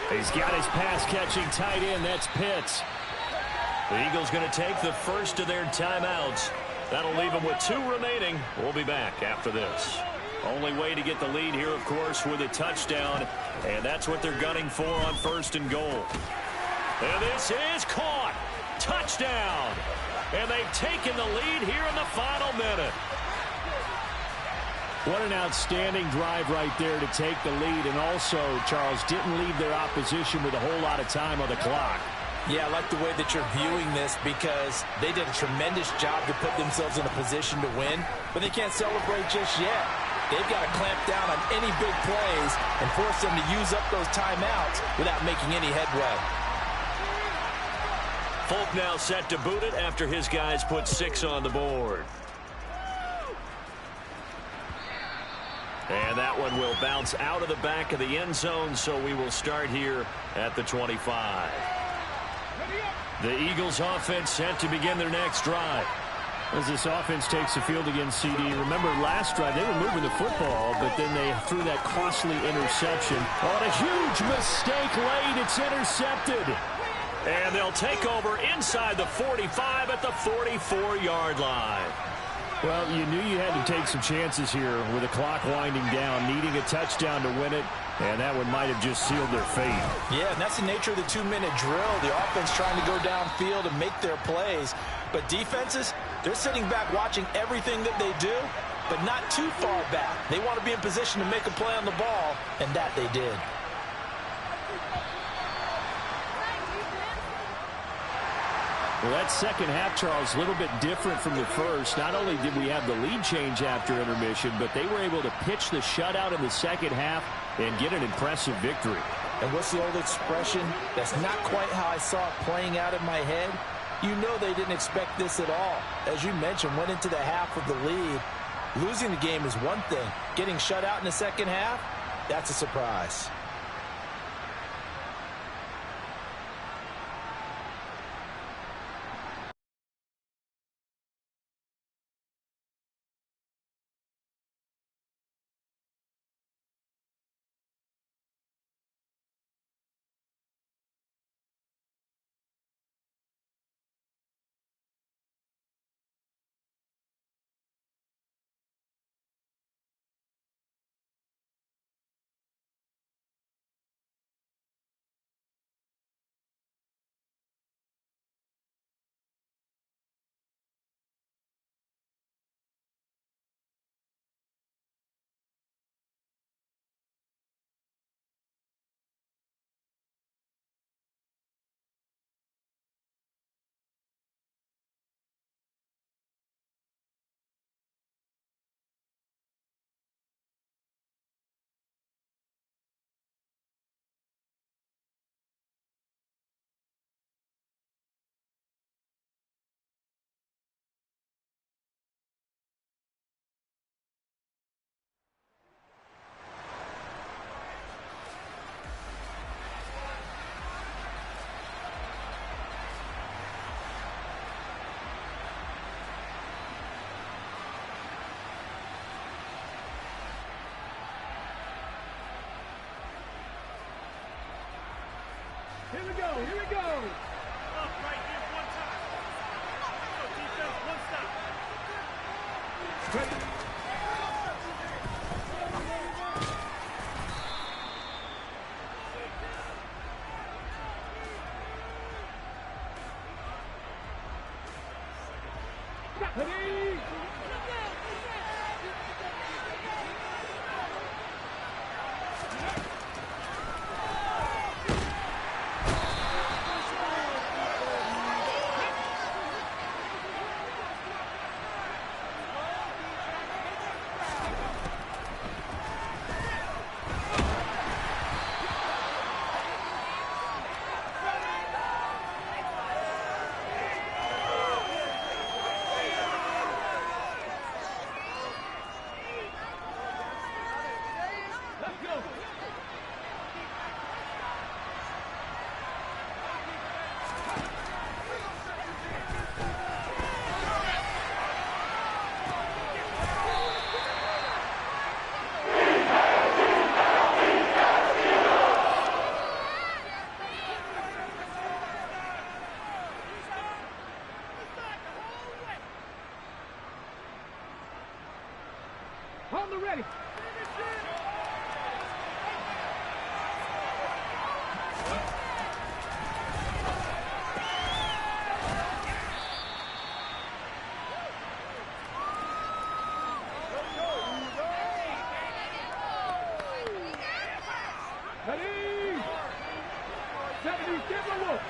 He's got his pass-catching tight end. That's Pitts. The Eagles going to take the first of their timeouts. That'll leave them with 2 remaining. We'll be back after this. Only way to get the lead here, of course, with a touchdown. And that's what they're gunning for on 1st and goal. And this is caught. Touchdown. And they've taken the lead here in the final minute. What an outstanding drive right there to take the lead. And also, Charles, didn't leave their opposition with a whole lot of time on the clock. Yeah, I like the way that you're viewing this because they did a tremendous job to put themselves in a position to win, but they can't celebrate just yet. They've got to clamp down on any big plays and force them to use up those timeouts without making any headway. Folk now set to boot it after his guys put 6 on the board. And that one will bounce out of the back of the end zone, so we will start here at the 25. The Eagles offense set to begin their next drive. As this offense takes the field against CD, remember last drive they were moving the football, but then they threw that costly interception. On a huge mistake late, it's intercepted. And they'll take over inside the 45 at the 44-yard line. Well, you knew you had to take some chances here with the clock winding down, needing a touchdown to win it, and that one might have just sealed their fate. Yeah, and that's the nature of the 2-minute drill. The offense trying to go downfield and make their plays. But defenses, they're sitting back watching everything that they do, but not too far back. They want to be in position to make a play on the ball, and that they did. Well, that second half, Charles, a little bit different from the first. Not only did we have the lead change after intermission, but they were able to pitch the shutout in the second half and get an impressive victory. And what's the old expression? That's not quite how I saw it playing out in my head. You know they didn't expect this at all. As you mentioned, went into the half with the lead. Losing the game is one thing. Getting shut out in the second half, that's a surprise. Here we go, here we go. Up right here, one time. Go defense, one stop. Straight. Ready? Ready, give a look.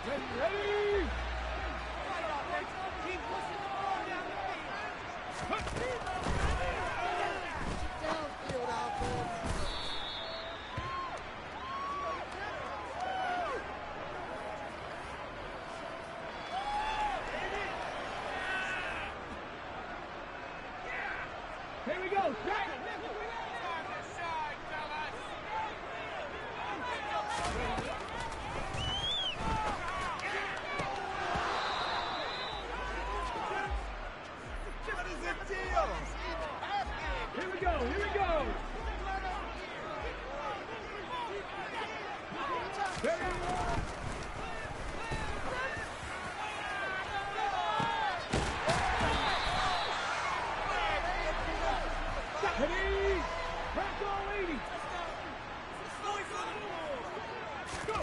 Ready? Keep pushing the ball down the field. Downfield out there. Here we go. Strike. Here we go, here we go. Ready? Press all 80. Go.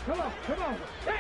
Come on, come on. Hey!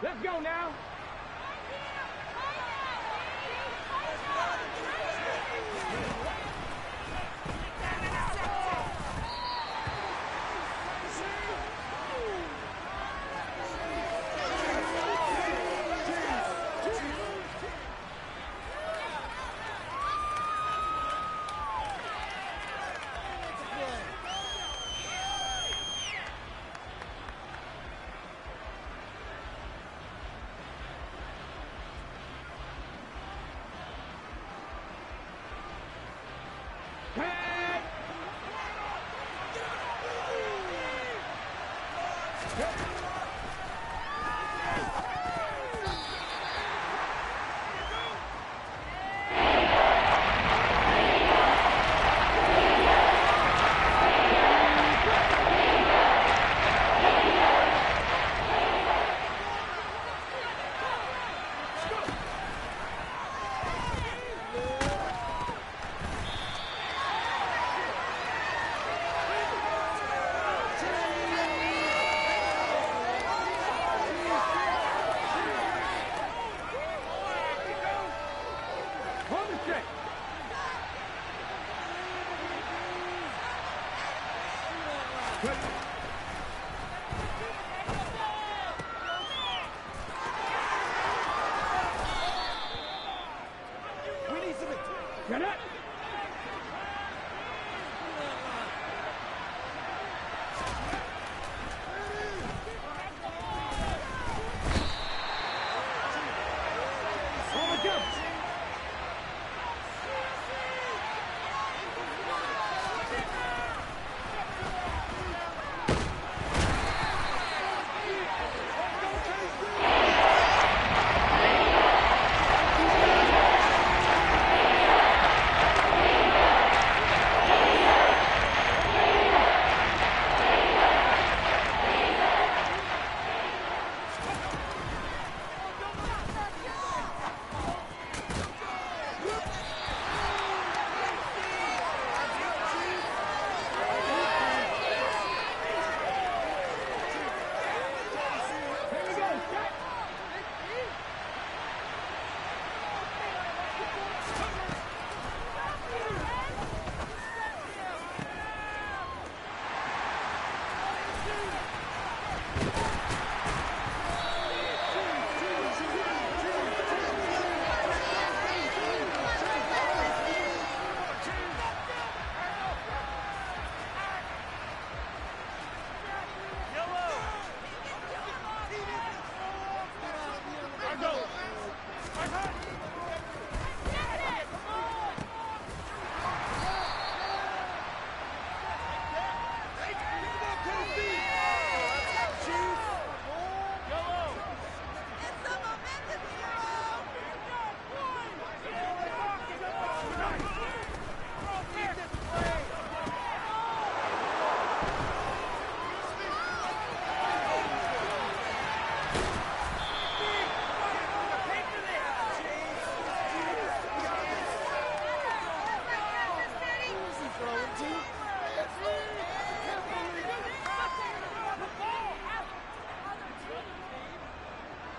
Let's go now.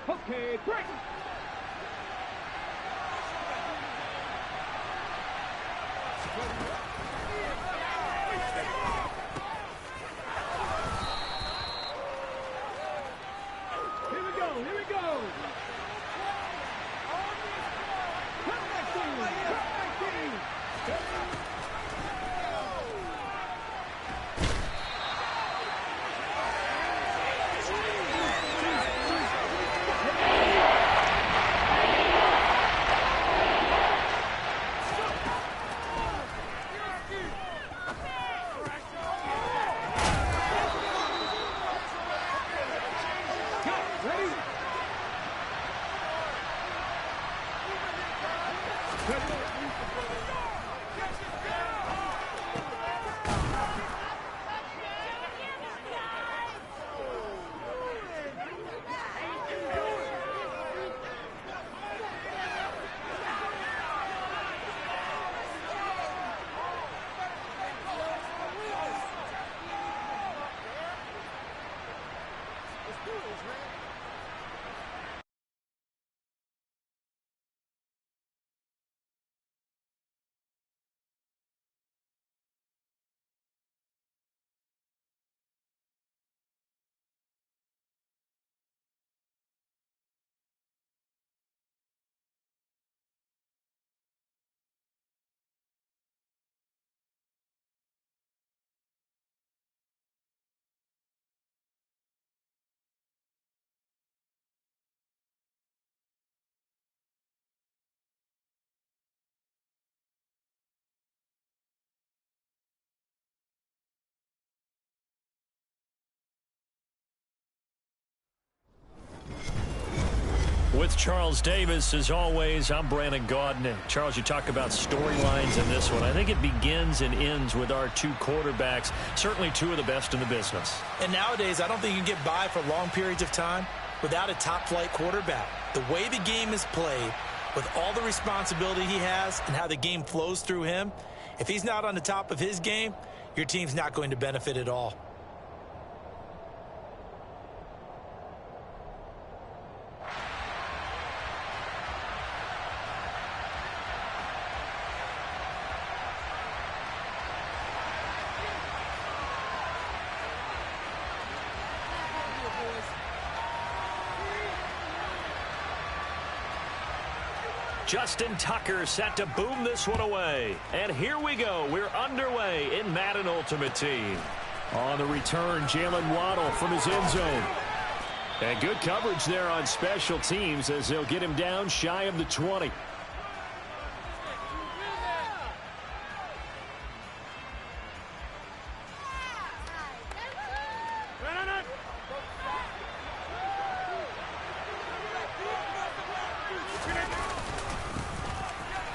Okay, break. Here we go, here we go. Cut back team, cut back team. With Charles Davis, as always, I'm Brandon Gaudin. Charles, you talk about storylines in this one. I think it begins and ends with our two quarterbacks, certainly two of the best in the business. And nowadays, I don't think you can get by for long periods of time without a top-flight quarterback. The way the game is played, with all the responsibility he has and how the game flows through him, if he's not on the top of his game, your team's not going to benefit at all. Justin Tucker set to boom this one away. And here we go. We're underway in Madden Ultimate Team. On the return, Jalen Waddle from his end zone. And good coverage there on special teams as they'll get him down shy of the 20.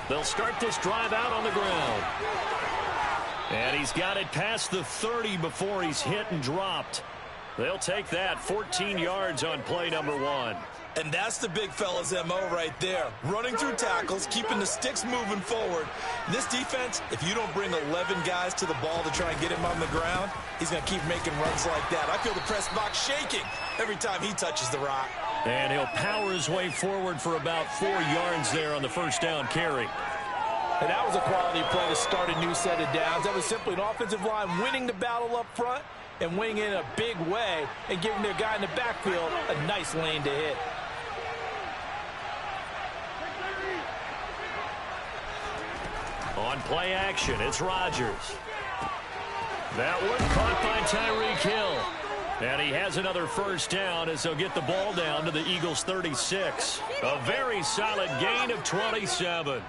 They'll start this drive out on the ground. And he's got it past the 30 before he's hit and dropped. They'll take that 14 yards on play number 1. And that's the big fella's MO right there. Running through tackles, keeping the sticks moving forward. This defense, if you don't bring 11 guys to the ball to try and get him on the ground, he's going to keep making runs like that. I feel the press box shaking every time he touches the rock. And he'll power his way forward for about 4 yards there on the first down carry. And that was a quality play to start a new set of downs. That was simply an offensive line winning the battle up front and winning it in a big way and giving their guy in the backfield a nice lane to hit. On play action, it's Rodgers. That one caught by Tyreek Hill. And he has another first down as they'll get the ball down to the Eagles' 36. A very solid gain of 27.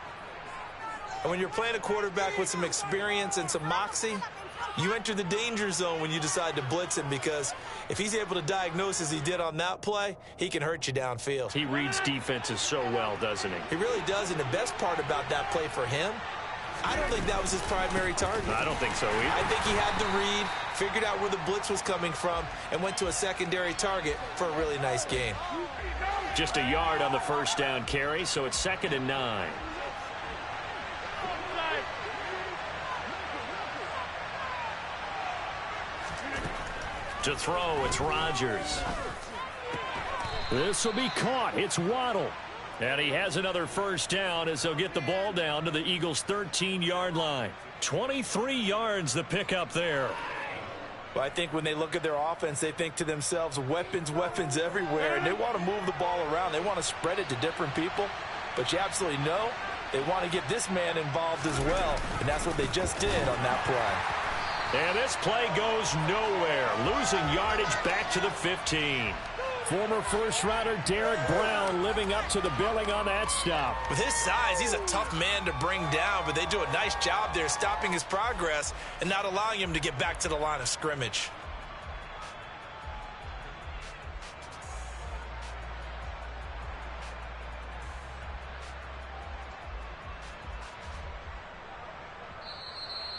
And when you're playing a quarterback with some experience and some moxie, you enter the danger zone when you decide to blitz him, because if he's able to diagnose as he did on that play, he can hurt you downfield. He reads defenses so well, doesn't he? He really does, and the best part about that play for him, I don't think that was his primary target. I don't think so either. I think he had the read, figured out where the blitz was coming from, and went to a secondary target for a really nice gain. Just a yard on the first down carry, so it's 2nd and 9. To throw, it's Rodgers. This will be caught. It's Waddle. And he has another first down as they'll get the ball down to the Eagles' 13-yard line. 23 yards the pickup there. Well, I think when they look at their offense, they think to themselves, weapons, weapons everywhere, and they want to move the ball around. They want to spread it to different people, but you absolutely know they want to get this man involved as well, and that's what they just did on that play. And this play goes nowhere, losing yardage back to the 15. Former first-rounder Derek Brown living up to the billing on that stop. With his size, he's a tough man to bring down, but they do a nice job there stopping his progress and not allowing him to get back to the line of scrimmage.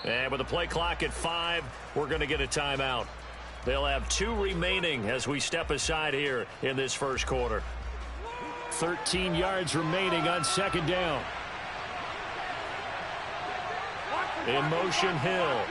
And with the play clock at 5, we're going to get a timeout. They'll have 2 remaining as we step aside here in this first quarter. 13 yards remaining on 2nd down. In motion, Hill.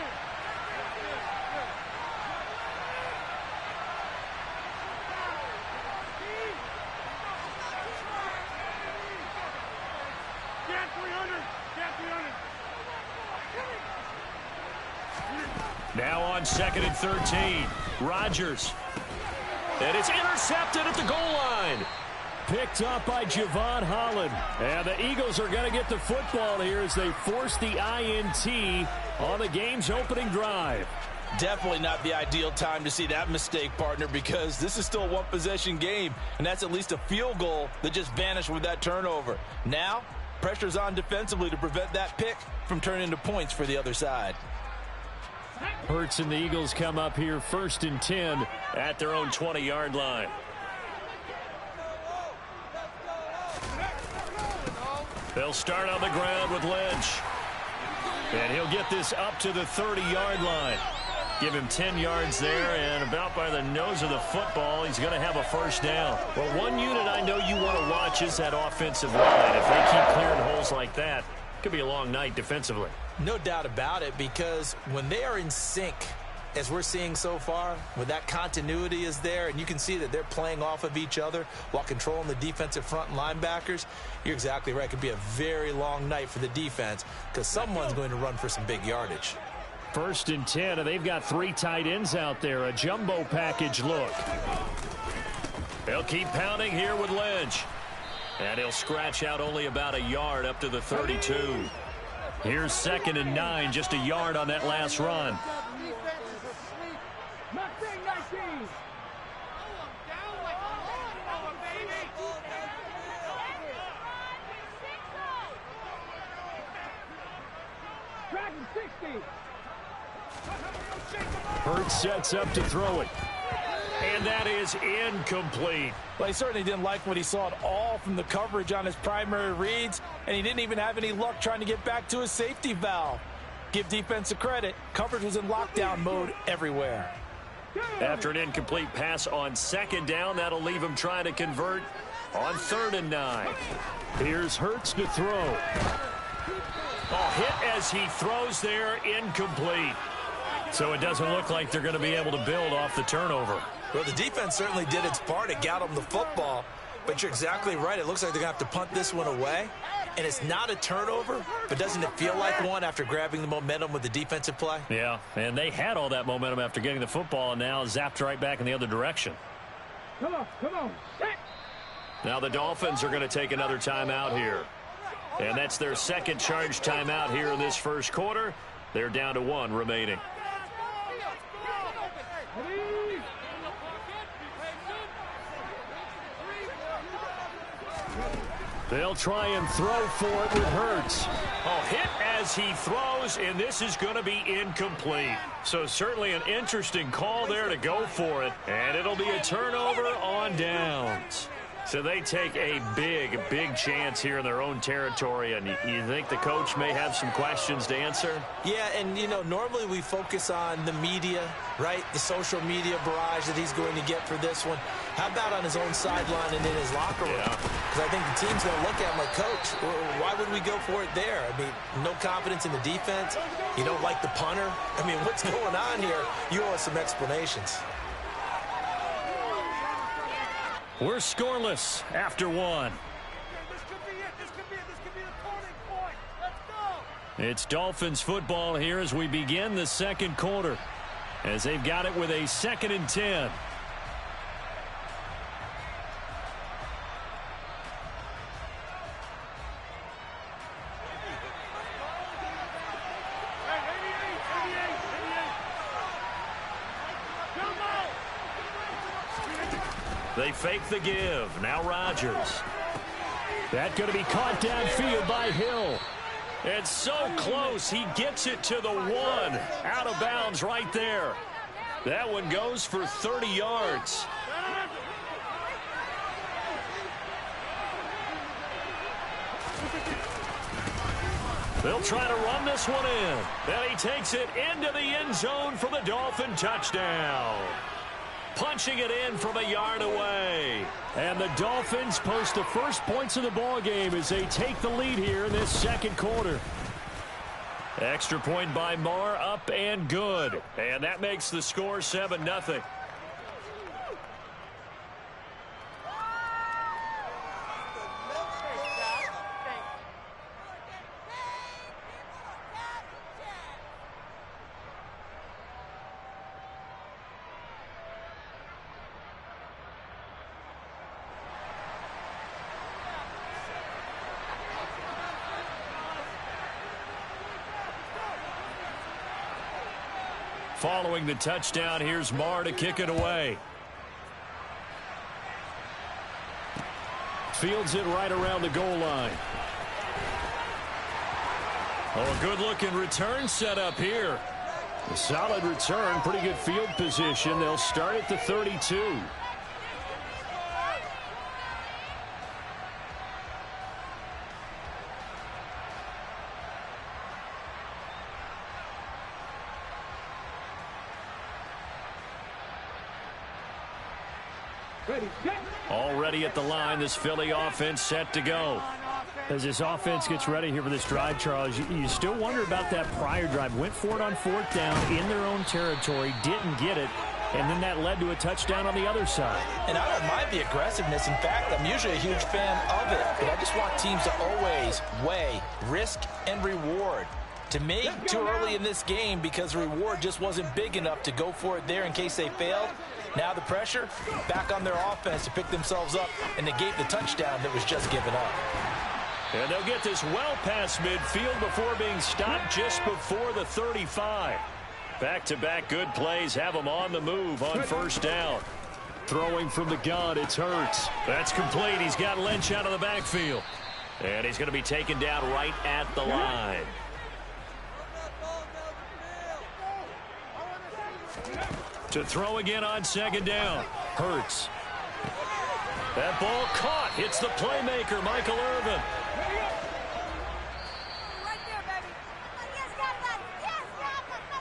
Now on 2nd and 13. Rodgers. And it's intercepted at the goal line. Picked up by Javon Holland. And the Eagles are going to get the football here as they force the INT on the game's opening drive. Definitely not the ideal time to see that mistake, partner, because this is still a one-possession game, and that's at least a field goal that just vanished with that turnover. Now, pressure's on defensively to prevent that pick from turning into points for the other side. Hurts and the Eagles come up here 1st and 10 at their own 20-yard line. They'll start on the ground with Lynch. And he'll get this up to the 30-yard line. Give him 10 yards there, and about by the nose of the football, he's going to have a first down. Well, one unit I know you want to watch is that offensive line. If they keep clearing holes like that, it could be a long night defensively. No doubt about it, because when they are in sync, as we're seeing so far, when that continuity is there, and you can see that they're playing off of each other while controlling the defensive front and linebackers, you're exactly right. It could be a very long night for the defense because someone's going to run for some big yardage. 1st and 10, and they've got 3 tight ends out there. A jumbo package look. They'll keep pounding here with Lynch. And he'll scratch out only about a yard up to the 32. Here's 2nd and 9, just a yard on that last run. Hurts sets up to throw it. And that is incomplete. Well, he certainly didn't like what he saw at all from the coverage on his primary reads, and he didn't even have any luck trying to get back to his safety valve. Give defense a credit. Coverage was in lockdown mode everywhere. After an incomplete pass on 2nd down, that'll leave him trying to convert on 3rd and 9. Here's Hurts to throw. Oh, hit as he throws there, incomplete. So it doesn't look like they're going to be able to build off the turnover. Well, the defense certainly did its part to get them the football, but you're exactly right. It looks like they're going to have to punt this one away, and it's not a turnover, but doesn't it feel like one after grabbing the momentum with the defensive play? Yeah, and they had all that momentum after getting the football, and now zapped right back in the other direction. Come on, set. Now the Dolphins are going to take another timeout here. And that's their 2nd charge timeout here in this 1st quarter. They're down to 1 remaining. They'll try and throw for it with Hurts. Oh, hit as he throws, and this is going to be incomplete. So certainly an interesting call there to go for it, and it'll be a turnover on downs. So they take a big, big chance here in their own territory, and you think the coach may have some questions to answer? Yeah, and, you know, normally we focus on the media, right? The social media barrage that he's going to get for this one. How about on his own sideline and in his locker room? Because I think the team's going to look at him like, Coach, why would we go for it there? I mean, no confidence in the defense. You don't like the punter. I mean, what's going on here? You owe us some explanations. We're scoreless after 1. This could be it. This could be the turning point. Let's go. It's Dolphins football here as we begin the 2nd quarter, as they've got it with a 2nd and 10. They fake the give. Now Rodgers. That's going to be caught downfield by Hill. It's so close. He gets it to the 1. Out of bounds right there. That one goes for 30 yards. They'll try to run this one in. Then he takes it into the end zone for the Dolphin touchdown. Punching it in from a yard away. And the Dolphins post the first points of the ball game as they take the lead here in this 2nd quarter. Extra point by Marr, up and good. And that makes the score 7-0. Following the touchdown, here's Marr to kick it away. Fields it right around the goal line. Oh, a good-looking return set up here. A solid return, pretty good field position. They'll start at the 32. Ready, set. Already at the line, this Philly offense set to go. As this offense gets ready here for this drive, Charles, you still wonder about that prior drive. Went for it on 4th down in their own territory, didn't get it, and then that led to a touchdown on the other side. And I don't mind the aggressiveness. In fact, I'm usually a huge fan of it. But I just want teams to always weigh risk and reward. To me, too early in this game because the reward just wasn't big enough to go for it there in case they failed. Now the pressure back on their offense to pick themselves up and negate the touchdown that was just given up. And they'll get this well past midfield before being stopped just before the 35. Back-to-back good plays have them on the move on 1st down. Throwing from the gun, it's Hurts. That's complete. He's got Lynch out of the backfield. And he's going to be taken down right at the line. To throw again on 2nd down. Hurts. That ball caught. Hits the playmaker, Michael Irvin. Right there, baby. Yes, got that. Yes, got that.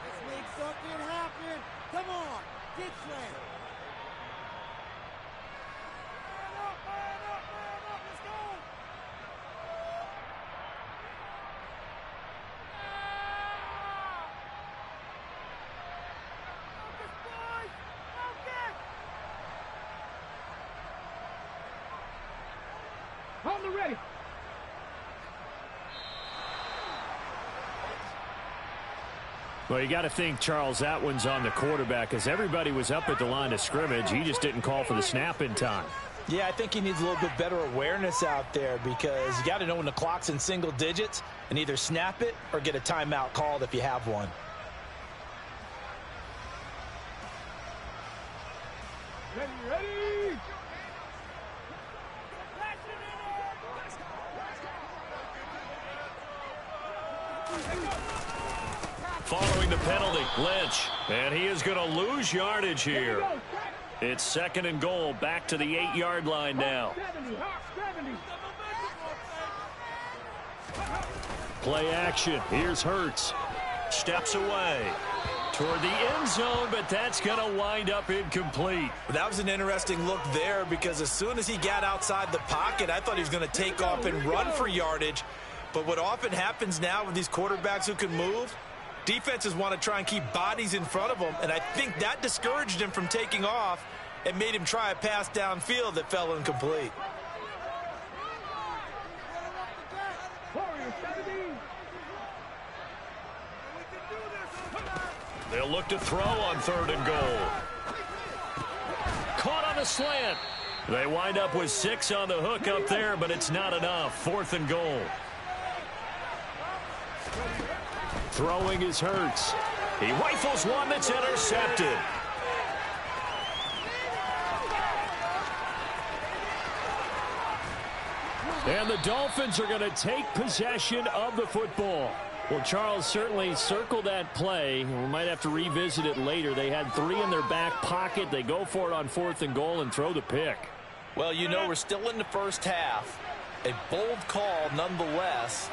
Let's make something happen. Come on, get slammed. Man up, let's go. On the ready. Well, you got to think, Charles, that one's on the quarterback because everybody was up at the line of scrimmage. He just didn't call for the snap in time. Yeah, I think he needs a little bit better awareness out there because you got to know when the clock's in single digits and either snap it or get a timeout called if you have one. Ready. Following the penalty, Lynch. And he is going to lose yardage here. It's 2nd and goal, back to the 8-yard line now. 70. Play action. Here's Hurts. Steps away toward the end zone, but that's going to wind up incomplete. That was an interesting look there because as soon as he got outside the pocket, I thought he was going to take off and run for yardage. But what often happens now with these quarterbacks who can move, defenses want to try and keep bodies in front of them, and I think that discouraged him from taking off and made him try a pass downfield that fell incomplete. They'll look to throw on 3rd and goal. Caught on the slant. They wind up with 6 on the hook up there, but it's not enough. 4th and goal. Throwing is Hurts. He rifles one that's intercepted. And the Dolphins are going to take possession of the football. Well, Charles, certainly circle that play. We might have to revisit it later. They had 3 in their back pocket. They go for it on 4th and goal and throw the pick. Well, you know, we're still in the first half. A bold call nonetheless.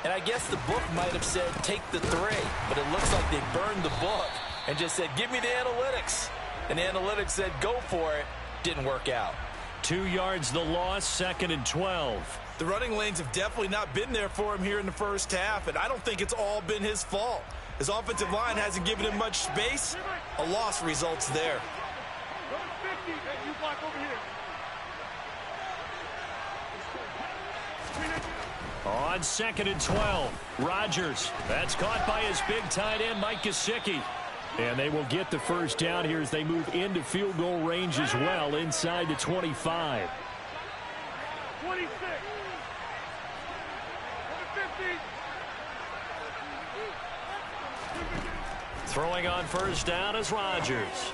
And I guess the book might have said take the 3, but it looks like they burned the book and just said give me the analytics. And the analytics said go for it. Didn't work out. 2 yards the loss, 2nd and 12. The running lanes have definitely not been there for him here in the first half, and I don't think it's all been his fault. His offensive line hasn't given him much space. A loss results there. Number 50, you block over here. On 2nd and 12, Rodgers. That's caught by his big tight end, Mike Gesicki. And they will get the first down here as they move into field goal range as well inside the 25. 26. Number 50. Throwing on first down is Rodgers.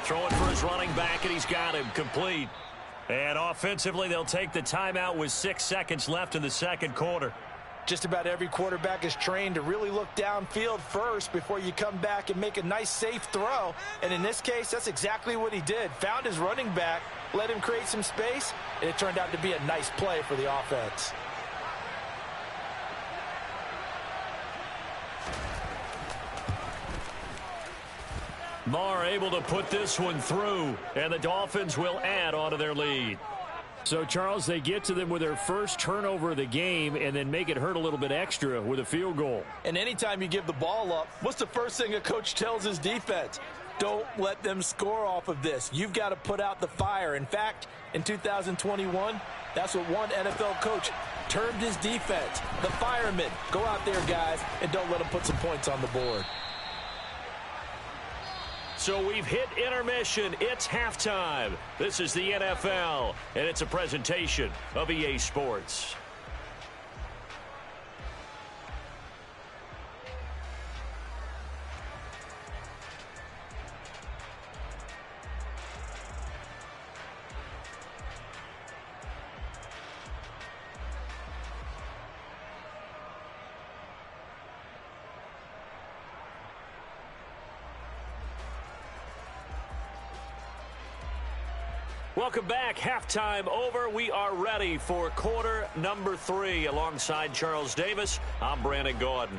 Throwing for his running back, and he's got him complete. And offensively, they'll take the timeout with 6 seconds left in the second quarter. Just about every quarterback is trained to really look downfield first before you come back and make a nice, safe throw. And in this case, that's exactly what he did. Found his running back, let him create some space, and it turned out to be a nice play for the offense. Marr able to put this one through, and the Dolphins will add on to their lead. So, Charles, they get to them with their first turnover of the game and then make it hurt a little bit extra with a field goal. And anytime you give the ball up, what's the first thing a coach tells his defense? Don't let them score off of this. You've got to put out the fire. In fact, in 2021, that's what one NFL coach termed his defense, the firemen. Go out there, guys, and don't let them put some points on the board. So we've hit intermission. It's halftime. This is the NFL, and it's a presentation of EA Sports. Welcome back. Halftime over. We are ready for quarter number 3. Alongside Charles Davis, I'm Brandon Gaudin.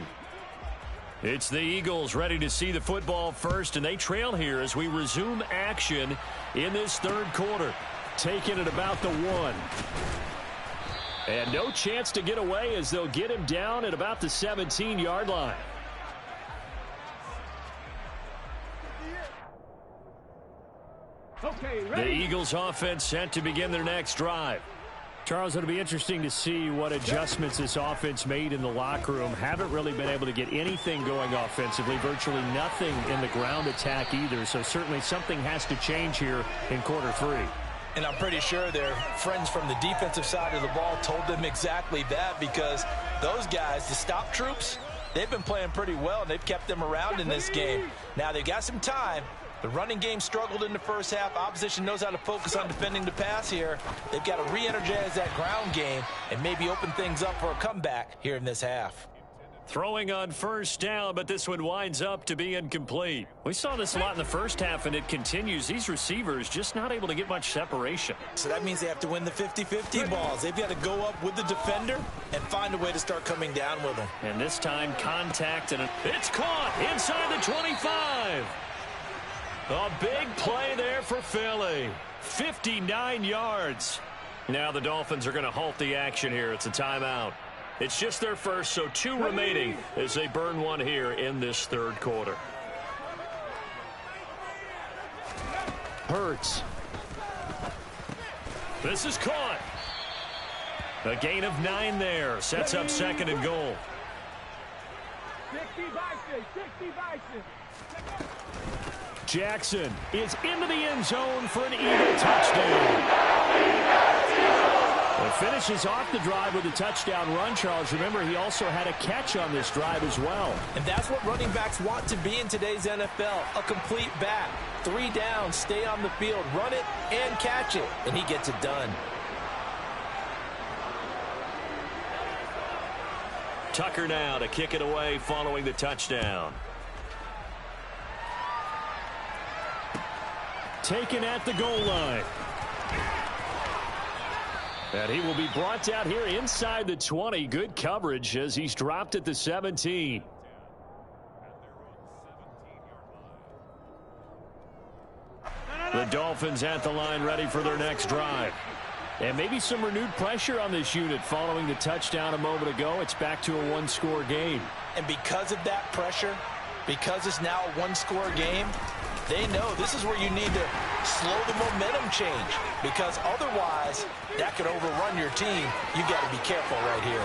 It's the Eagles ready to see the football first, and they trail here as we resume action in this third quarter. Taking it about the 1. And no chance to get away as they'll get him down at about the 17-yard line. Okay, The ready? Eagles offense set to begin their next drive. Charles, it'll be interesting to see what adjustments this offense made in the locker room. Haven't really been able to get anything going offensively, virtually nothing in the ground attack either. So certainly something has to change here in quarter 3. And I'm pretty sure their friends from the defensive side of the ball told them exactly that, because those guys, the stop troops, they've been playing pretty well, and they've kept them around in this game. Now they've got some time. The running game struggled in the first half. Opposition knows how to focus on defending the pass here. They've got to re-energize that ground game and maybe open things up for a comeback here in this half. Throwing on first down, but this one winds up to be incomplete. We saw this a lot in the first half, and it continues. These receivers just not able to get much separation. So that means they have to win the 50-50 balls. They've got to go up with the defender and find a way to start coming down with them. And this time, contact, and it's caught inside the 25. A big play there for Philly. 59 yards. Now the Dolphins are going to halt the action here. It's a timeout. It's just their first, so 2 remaining as they burn one here in this third quarter. Hurts. This is caught. A gain of 9 there. Sets up second and goal. 60 Bison, 60 Bison. Jackson is into the end zone for an Eagle touchdown. It finishes off the drive with a touchdown run, Charles. Remember, he also had a catch on this drive as well. And that's what running backs want to be in today's NFL, a complete back. 3 downs, stay on the field, run it, and catch it. And he gets it done. Tucker now to kick it away following the touchdown. Taken at the goal line. And he will be brought down here inside the 20. Good coverage as he's dropped at the 17. The Dolphins at the line ready for their next drive. And maybe some renewed pressure on this unit following the touchdown a moment ago. It's back to a 1-score game. And because of that pressure, because it's now a 1-score game, they know this is where you need to slow the momentum change, because otherwise that could overrun your team. You got to be careful right here.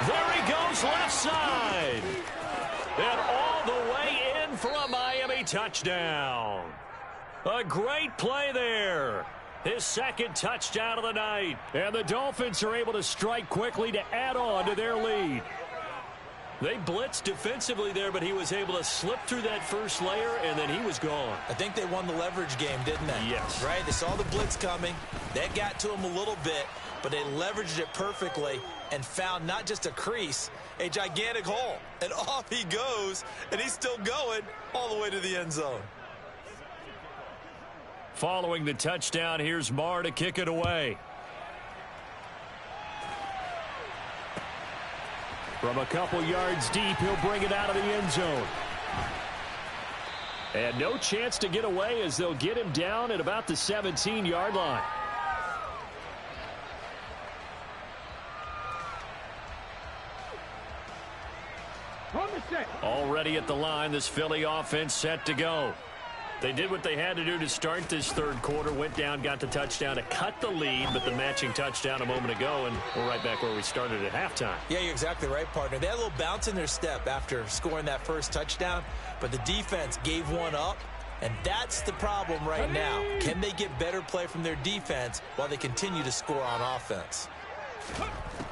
There he goes left side. And all the way in for a Miami touchdown. A great play there. His second touchdown of the night. And the Dolphins are able to strike quickly to add on to their lead. They blitzed defensively there, but he was able to slip through that first layer, and then he was gone. I think they won the leverage game, didn't they? Yes. Right? They saw the blitz coming. That got to him a little bit, but they leveraged it perfectly and found not just a crease, a gigantic hole. And off he goes, and he's still going all the way to the end zone. Following the touchdown, here's Marr to kick it away. From a couple yards deep, he'll bring it out of the end zone. And no chance to get away as they'll get him down at about the 17-yard line. Already at the line, this Philly offense set to go. They did what they had to do to start this third quarter, went down, got the touchdown to cut the lead, but the matching touchdown a moment ago, and we're right back where we started at halftime. Yeah, you're exactly right, partner. They had a little bounce in their step after scoring that first touchdown, but the defense gave one up, and that's the problem right now. Can they get better play from their defense while they continue to score on offense?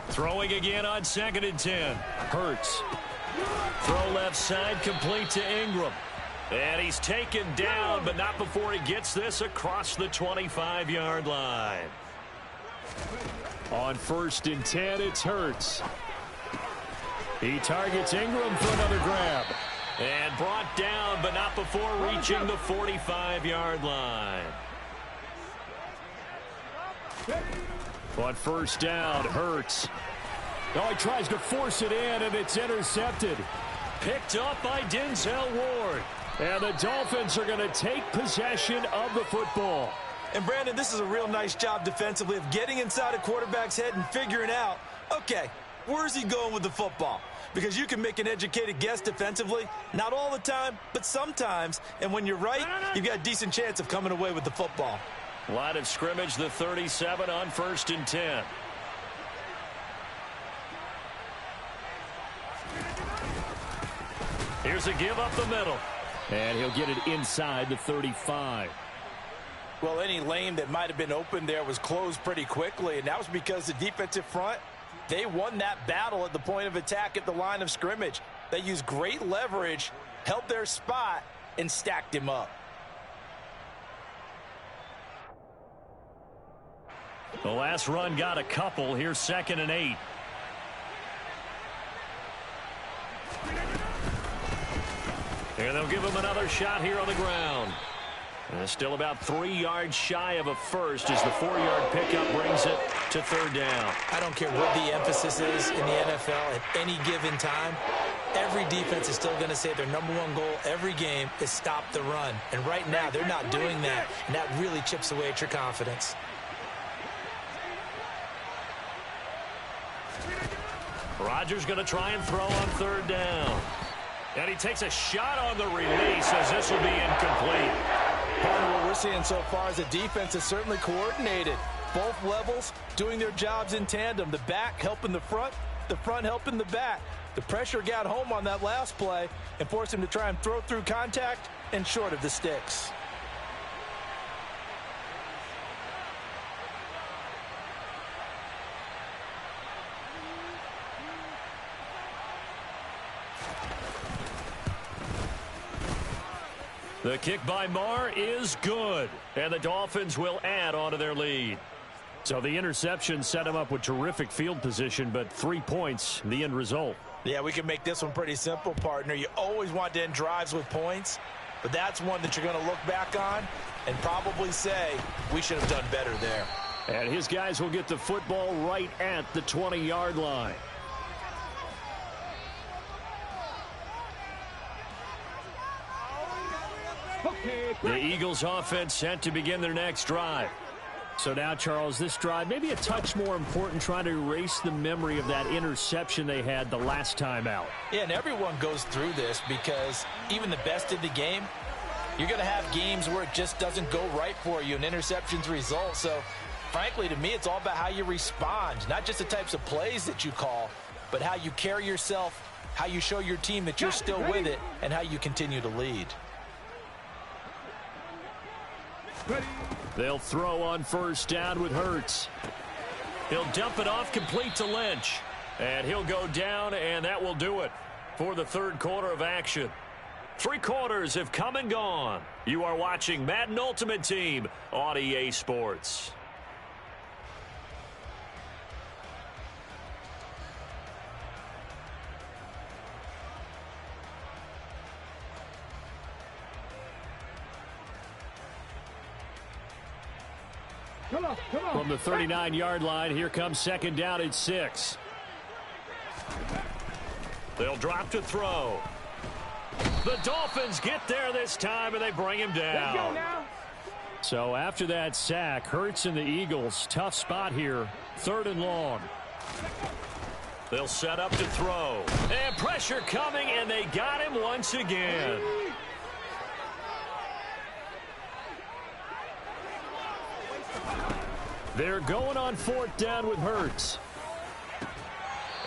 Throwing again on 2nd and 10. Hurts. Throw left side, complete to Ingram. And he's taken down, but not before he gets this across the 25-yard line. On 1st and 10, it's Hurts. He targets Ingram for another grab. And brought down, but not before reaching the 45-yard line. On 1st down, Hurts. Oh, he tries to force it in, and it's intercepted. Picked up by Denzel Ward. And the Dolphins are going to take possession of the football. And, Brandon, this is a real nice job defensively of getting inside a quarterback's head and figuring out, okay, where's he going with the football? Because you can make an educated guess defensively, not all the time, but sometimes. And when you're right, you've got a decent chance of coming away with the football. Line of scrimmage, the 37 on 1st and 10. Here's a give up the middle. And he'll get it inside the 35. Well, any lane that might have been open there was closed pretty quickly, and that was because the defensive front, they won that battle at the point of attack at the line of scrimmage. They used great leverage, held their spot, and stacked him up. The last run got a couple. Here's 2nd and 8. And they'll give him another shot here on the ground. And still about 3 yards shy of a first as the 4-yard pickup brings it to 3rd down. I don't care what the emphasis is in the NFL at any given time. Every defense is still going to say their #1 goal every game is stop the run. And right now, they're not doing that. And that really chips away at your confidence. Rodgers going to try and throw on 3rd down. And he takes a shot on the release as this will be incomplete. What we're seeing so far is the defense is certainly coordinated. Both levels doing their jobs in tandem. The back helping the front helping the back. The pressure got home on that last play and forced him to try and throw through contact and short of the sticks. The kick by Marr is good, and the Dolphins will add on to their lead. So the interception set him up with terrific field position, but 3 points, the end result. Yeah, we can make this one pretty simple, partner. You always want to end drives with points, but that's one that you're going to look back on and probably say, we should have done better there. And his guys will get the football right at the 20-yard line. The Eagles offense set to begin their next drive. So now, Charles, this drive maybe a touch more important, trying to erase the memory of that interception they had the last time out. Yeah, and everyone goes through this because even the best in the game, you're going to have games where it just doesn't go right for you, and interceptions result. So, frankly, to me, it's all about how you respond, not just the types of plays that you call, but how you carry yourself, how you show your team that you're still with it, and how you continue to lead. They'll throw on 1st down with Hurts. He'll dump it off complete to Lynch. And he'll go down, and that will do it for the 3rd quarter of action. 3 quarters have come and gone. You are watching Madden Ultimate Team on EA Sports. From the 39-yard line, here comes 2nd down and 6. They'll drop to throw. The Dolphins get there this time, and they bring him down. So after that sack, Hurts and the Eagles, tough spot here, 3rd and long. They'll set up to throw. And pressure coming, and they got him once again. They're going on 4th down with Hurts.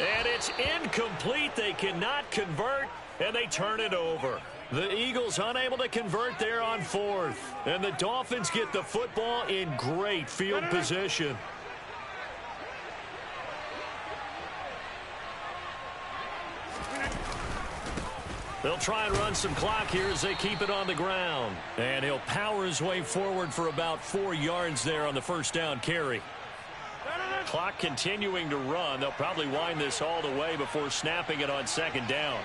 And it's incomplete. They cannot convert, and they turn it over. The Eagles unable to convert there on 4th. And the Dolphins get the football in great field position. They'll try and run some clock here as they keep it on the ground. And he'll power his way forward for about 4 yards there on the 1st down carry. Clock continuing to run. They'll probably wind this all the way before snapping it on 2nd down.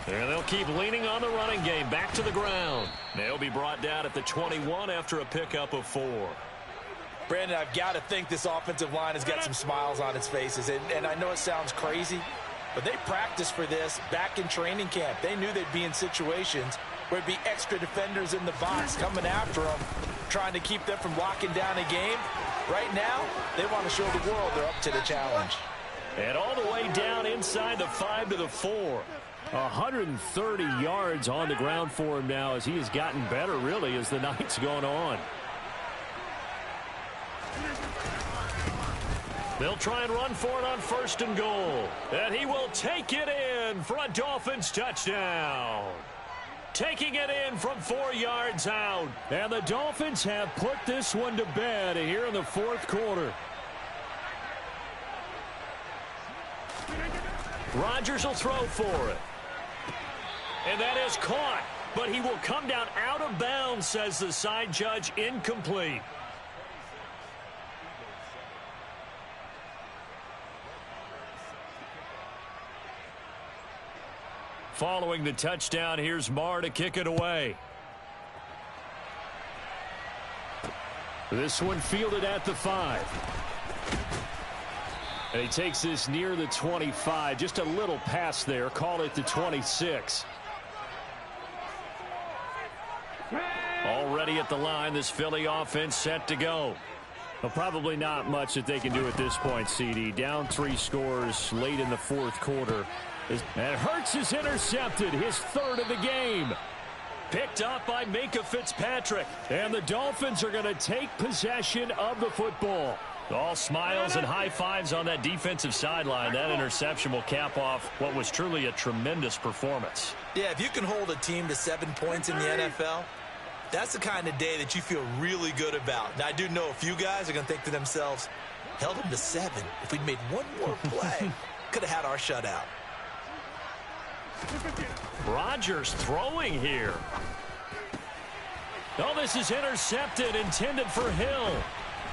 And they'll keep leaning on the running game. Back to the ground. They'll be brought down at the 21 after a pickup of 4. Brandon, I've got to think this offensive line has got some smiles on its faces. And I know it sounds crazy, but they practiced for this back in training camp. They knew they'd be in situations where it'd be extra defenders in the box coming after them, trying to keep them from locking down a game. Right now, they want to show the world they're up to the challenge. And all the way down inside the 5 to the 4. 130 yards on the ground for him now as he has gotten better, really, as the night's gone on. They'll try and run for it on 1st and goal. And he will take it in for a Dolphins touchdown. Taking it in from 4 yards out. And the Dolphins have put this one to bed here in the 4th quarter. Rodgers will throw for it. And that is caught. But he will come down out of bounds, says the side judge. Incomplete. Following the touchdown, here's Marr to kick it away. This one fielded at the 5. And he takes this near the 25. Just a little pass there. Call it the 26. Already at the line, this Philly offense set to go. Well, probably not much that they can do at this point, CD. Down 3 scores late in the 4th quarter. And Hurts is intercepted, his 3rd of the game. Picked up by Minkah Fitzpatrick. And the Dolphins are going to take possession of the football. All smiles and high fives on that defensive sideline. That interception will cap off what was truly a tremendous performance. Yeah, if you can hold a team to 7 points in the NFL, that's the kind of day that you feel really good about. Now, I do know a few guys are going to think to themselves, held them to 7. If we'd made one more play, could have had our shutout. Rodgers throwing here. Oh, this is intercepted, intended for Hill.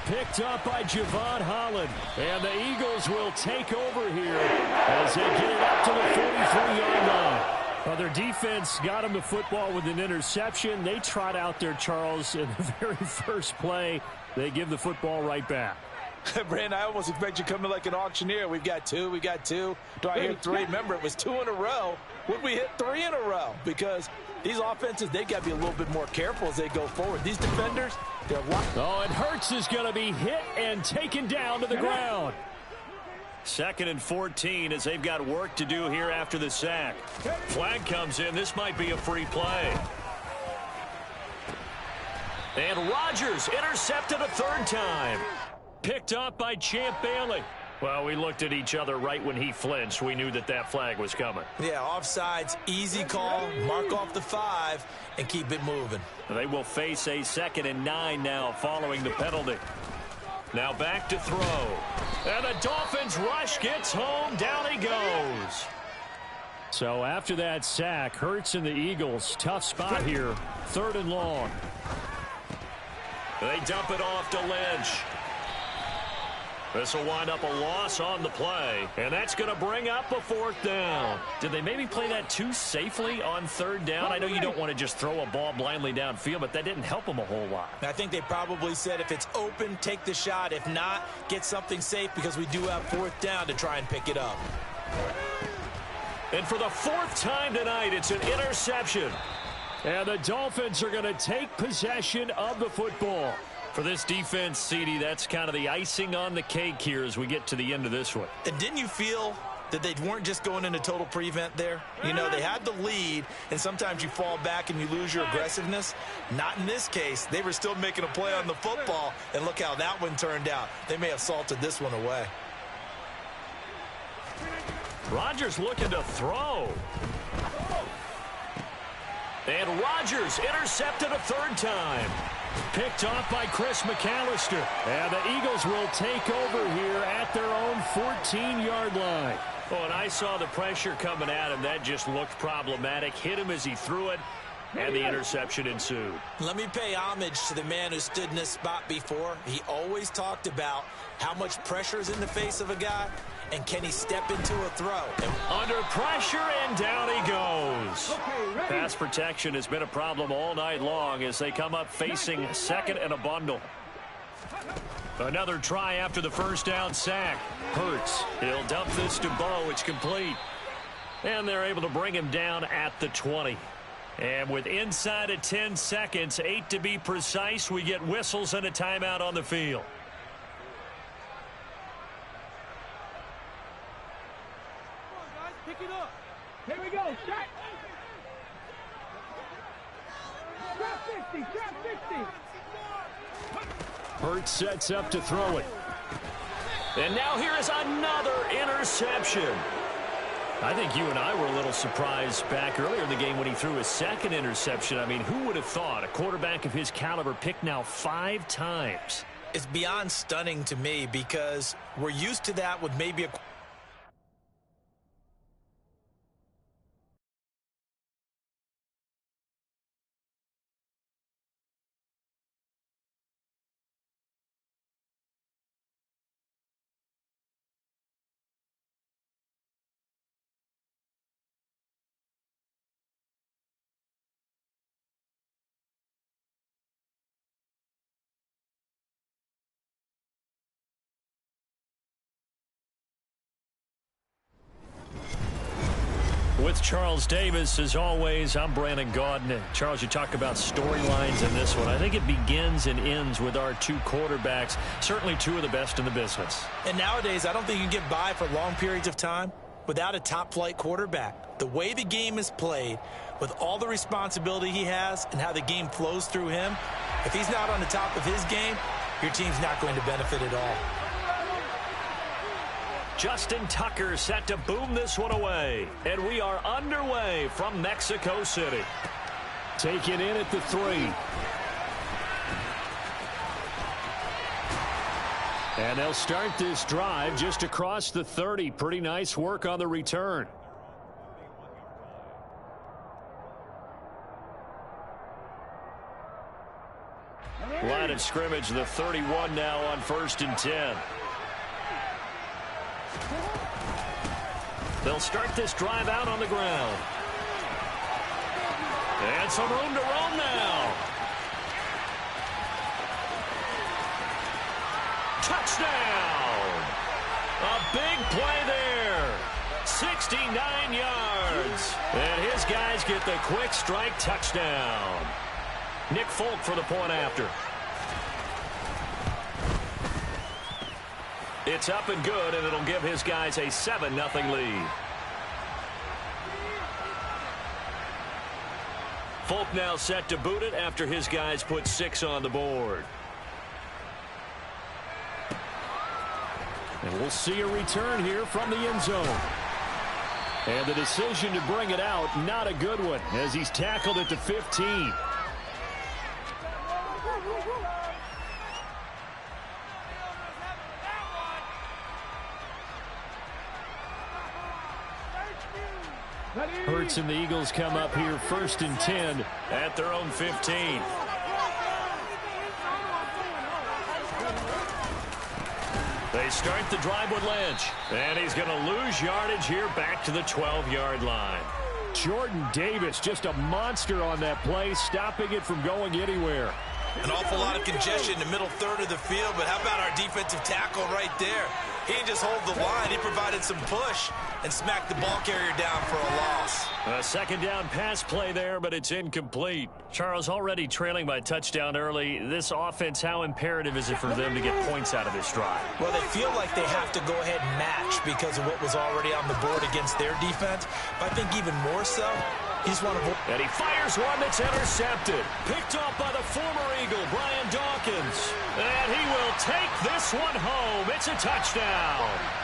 Picked up by Javon Holland. And the Eagles will take over here as they get it up to the 43-yard line. Well, their defense got them the football with an interception. They trot out there, Charles, in the very first play. They give the football right back. Brandon, I almost expect you to come in like an auctioneer. We've got 2, we got 2. Do I hear 3? Remember, it was 2 in a row. Would we hit 3 in a row? Because these offenses, they got to be a little bit more careful as they go forward. These defenders, they're locked. Oh, and Hurts is going to be hit and taken down to the ground. 2nd and 14 as they've got work to do here after the sack. Flag comes in. This might be a free play. And Rodgers intercepted a 3rd time. Picked up by Champ Bailey. Well, we looked at each other right when he flinched. We knew that that flag was coming. Yeah, offsides, easy call, mark off the 5, and keep it moving. They will face a 2nd and 9 now following the penalty. Now back to throw. And the Dolphins rush gets home. Down he goes. So after that sack, Hurts and the Eagles, tough spot here. 3rd and long. They dump it off to Lynch. This will wind up a loss on the play, and that's going to bring up a 4th down. Did they maybe play that too safely on 3rd down? I know you don't want to just throw a ball blindly downfield, but that didn't help them a whole lot. I think they probably said if it's open, take the shot. If not, get something safe because we do have 4th down to try and pick it up. And for the 4th time tonight, it's an interception. And the Dolphins are going to take possession of the football. For this defense, CD, that's kind of the icing on the cake here as we get to the end of this one. And didn't you feel that they weren't just going into total prevent there? You know, they had the lead, and sometimes you fall back and you lose your aggressiveness. Not in this case. They were still making a play on the football, and look how that one turned out. They may have salted this one away. Rodgers looking to throw. And Rodgers intercepted a 3rd time. Picked off by Chris McAllister. And the Eagles will take over here at their own 14-yard line. Oh, and I saw the pressure coming at him. That just looked problematic. Hit him as he threw it, and the interception ensued. Let me pay homage to the man who stood in this spot before. He always talked about how much pressure is in the face of a guy, and can he step into a throw. And under pressure, and down he goes. Pass protection has been a problem all night long as they come up facing 2nd and a bundle. Another try after the 1st down sack. Hurts. He'll dump this to Bo. It's complete. And they're able to bring him down at the 20. And with inside of 10 seconds, 8 to be precise, we get whistles and a timeout on the field. Pick it up. Here we go. Shot. Trap 50. Trap 50. Hurts sets up to throw it. And now here is another interception. I think you and I were a little surprised back earlier in the game when he threw his 2nd interception. I mean, who would have thought a quarterback of his caliber picked now 5 times? it's beyond stunning to me because we're used to that with maybe a With Charles Davis, as always, I'm Brandon Gaudin. Charles, you talk about storylines in this one. I think it begins and ends with our two quarterbacks, certainly two of the best in the business. And nowadays, I don't think you can get by for long periods of time without a top-flight quarterback. The way the game is played, with all the responsibility he has and how the game flows through him, if he's not on the top of his game, your team's not going to benefit at all. Justin Tucker set to boom this one away. And we are underway from Mexico City. Taken in at the 3. And they'll start this drive just across the 30. Pretty nice work on the return. Line of scrimmage, the 31 now on 1st and 10. They'll start this drive out on the ground. And some room to roam now. Touchdown! A big play there. 69 yards. And his guys get the quick strike touchdown. Nick Folk for the point after. It's up and good, and it'll give his guys a 7-0 lead. Folk now set to boot it after his guys put 6 on the board. And we'll see a return here from the end zone. And the decision to bring it out, not a good one, as he's tackled at the 15. Hurts and the Eagles come up here 1st and 10 at their own 15. They start the drive with Lynch. And he's going to lose yardage here back to the 12-yard line. Jordan Davis, just a monster on that play, stopping it from going anywhere. An awful lot of congestion in the middle third of the field, but how about our defensive tackle right there? He didn't just hold the line. He provided some push and smacked the ball carrier down for a loss. A second down pass play there, but it's incomplete. Charles, already trailing by touchdown early. This offense, how imperative is it for them to get points out of this drive? Well, they feel like they have to go ahead and match because of what was already on the board against their defense. But I think even more so, he's one of them. And he fires one that's intercepted. Picked off by the former Eagle, Brian Dawkins. And he will take this one home. It's a touchdown.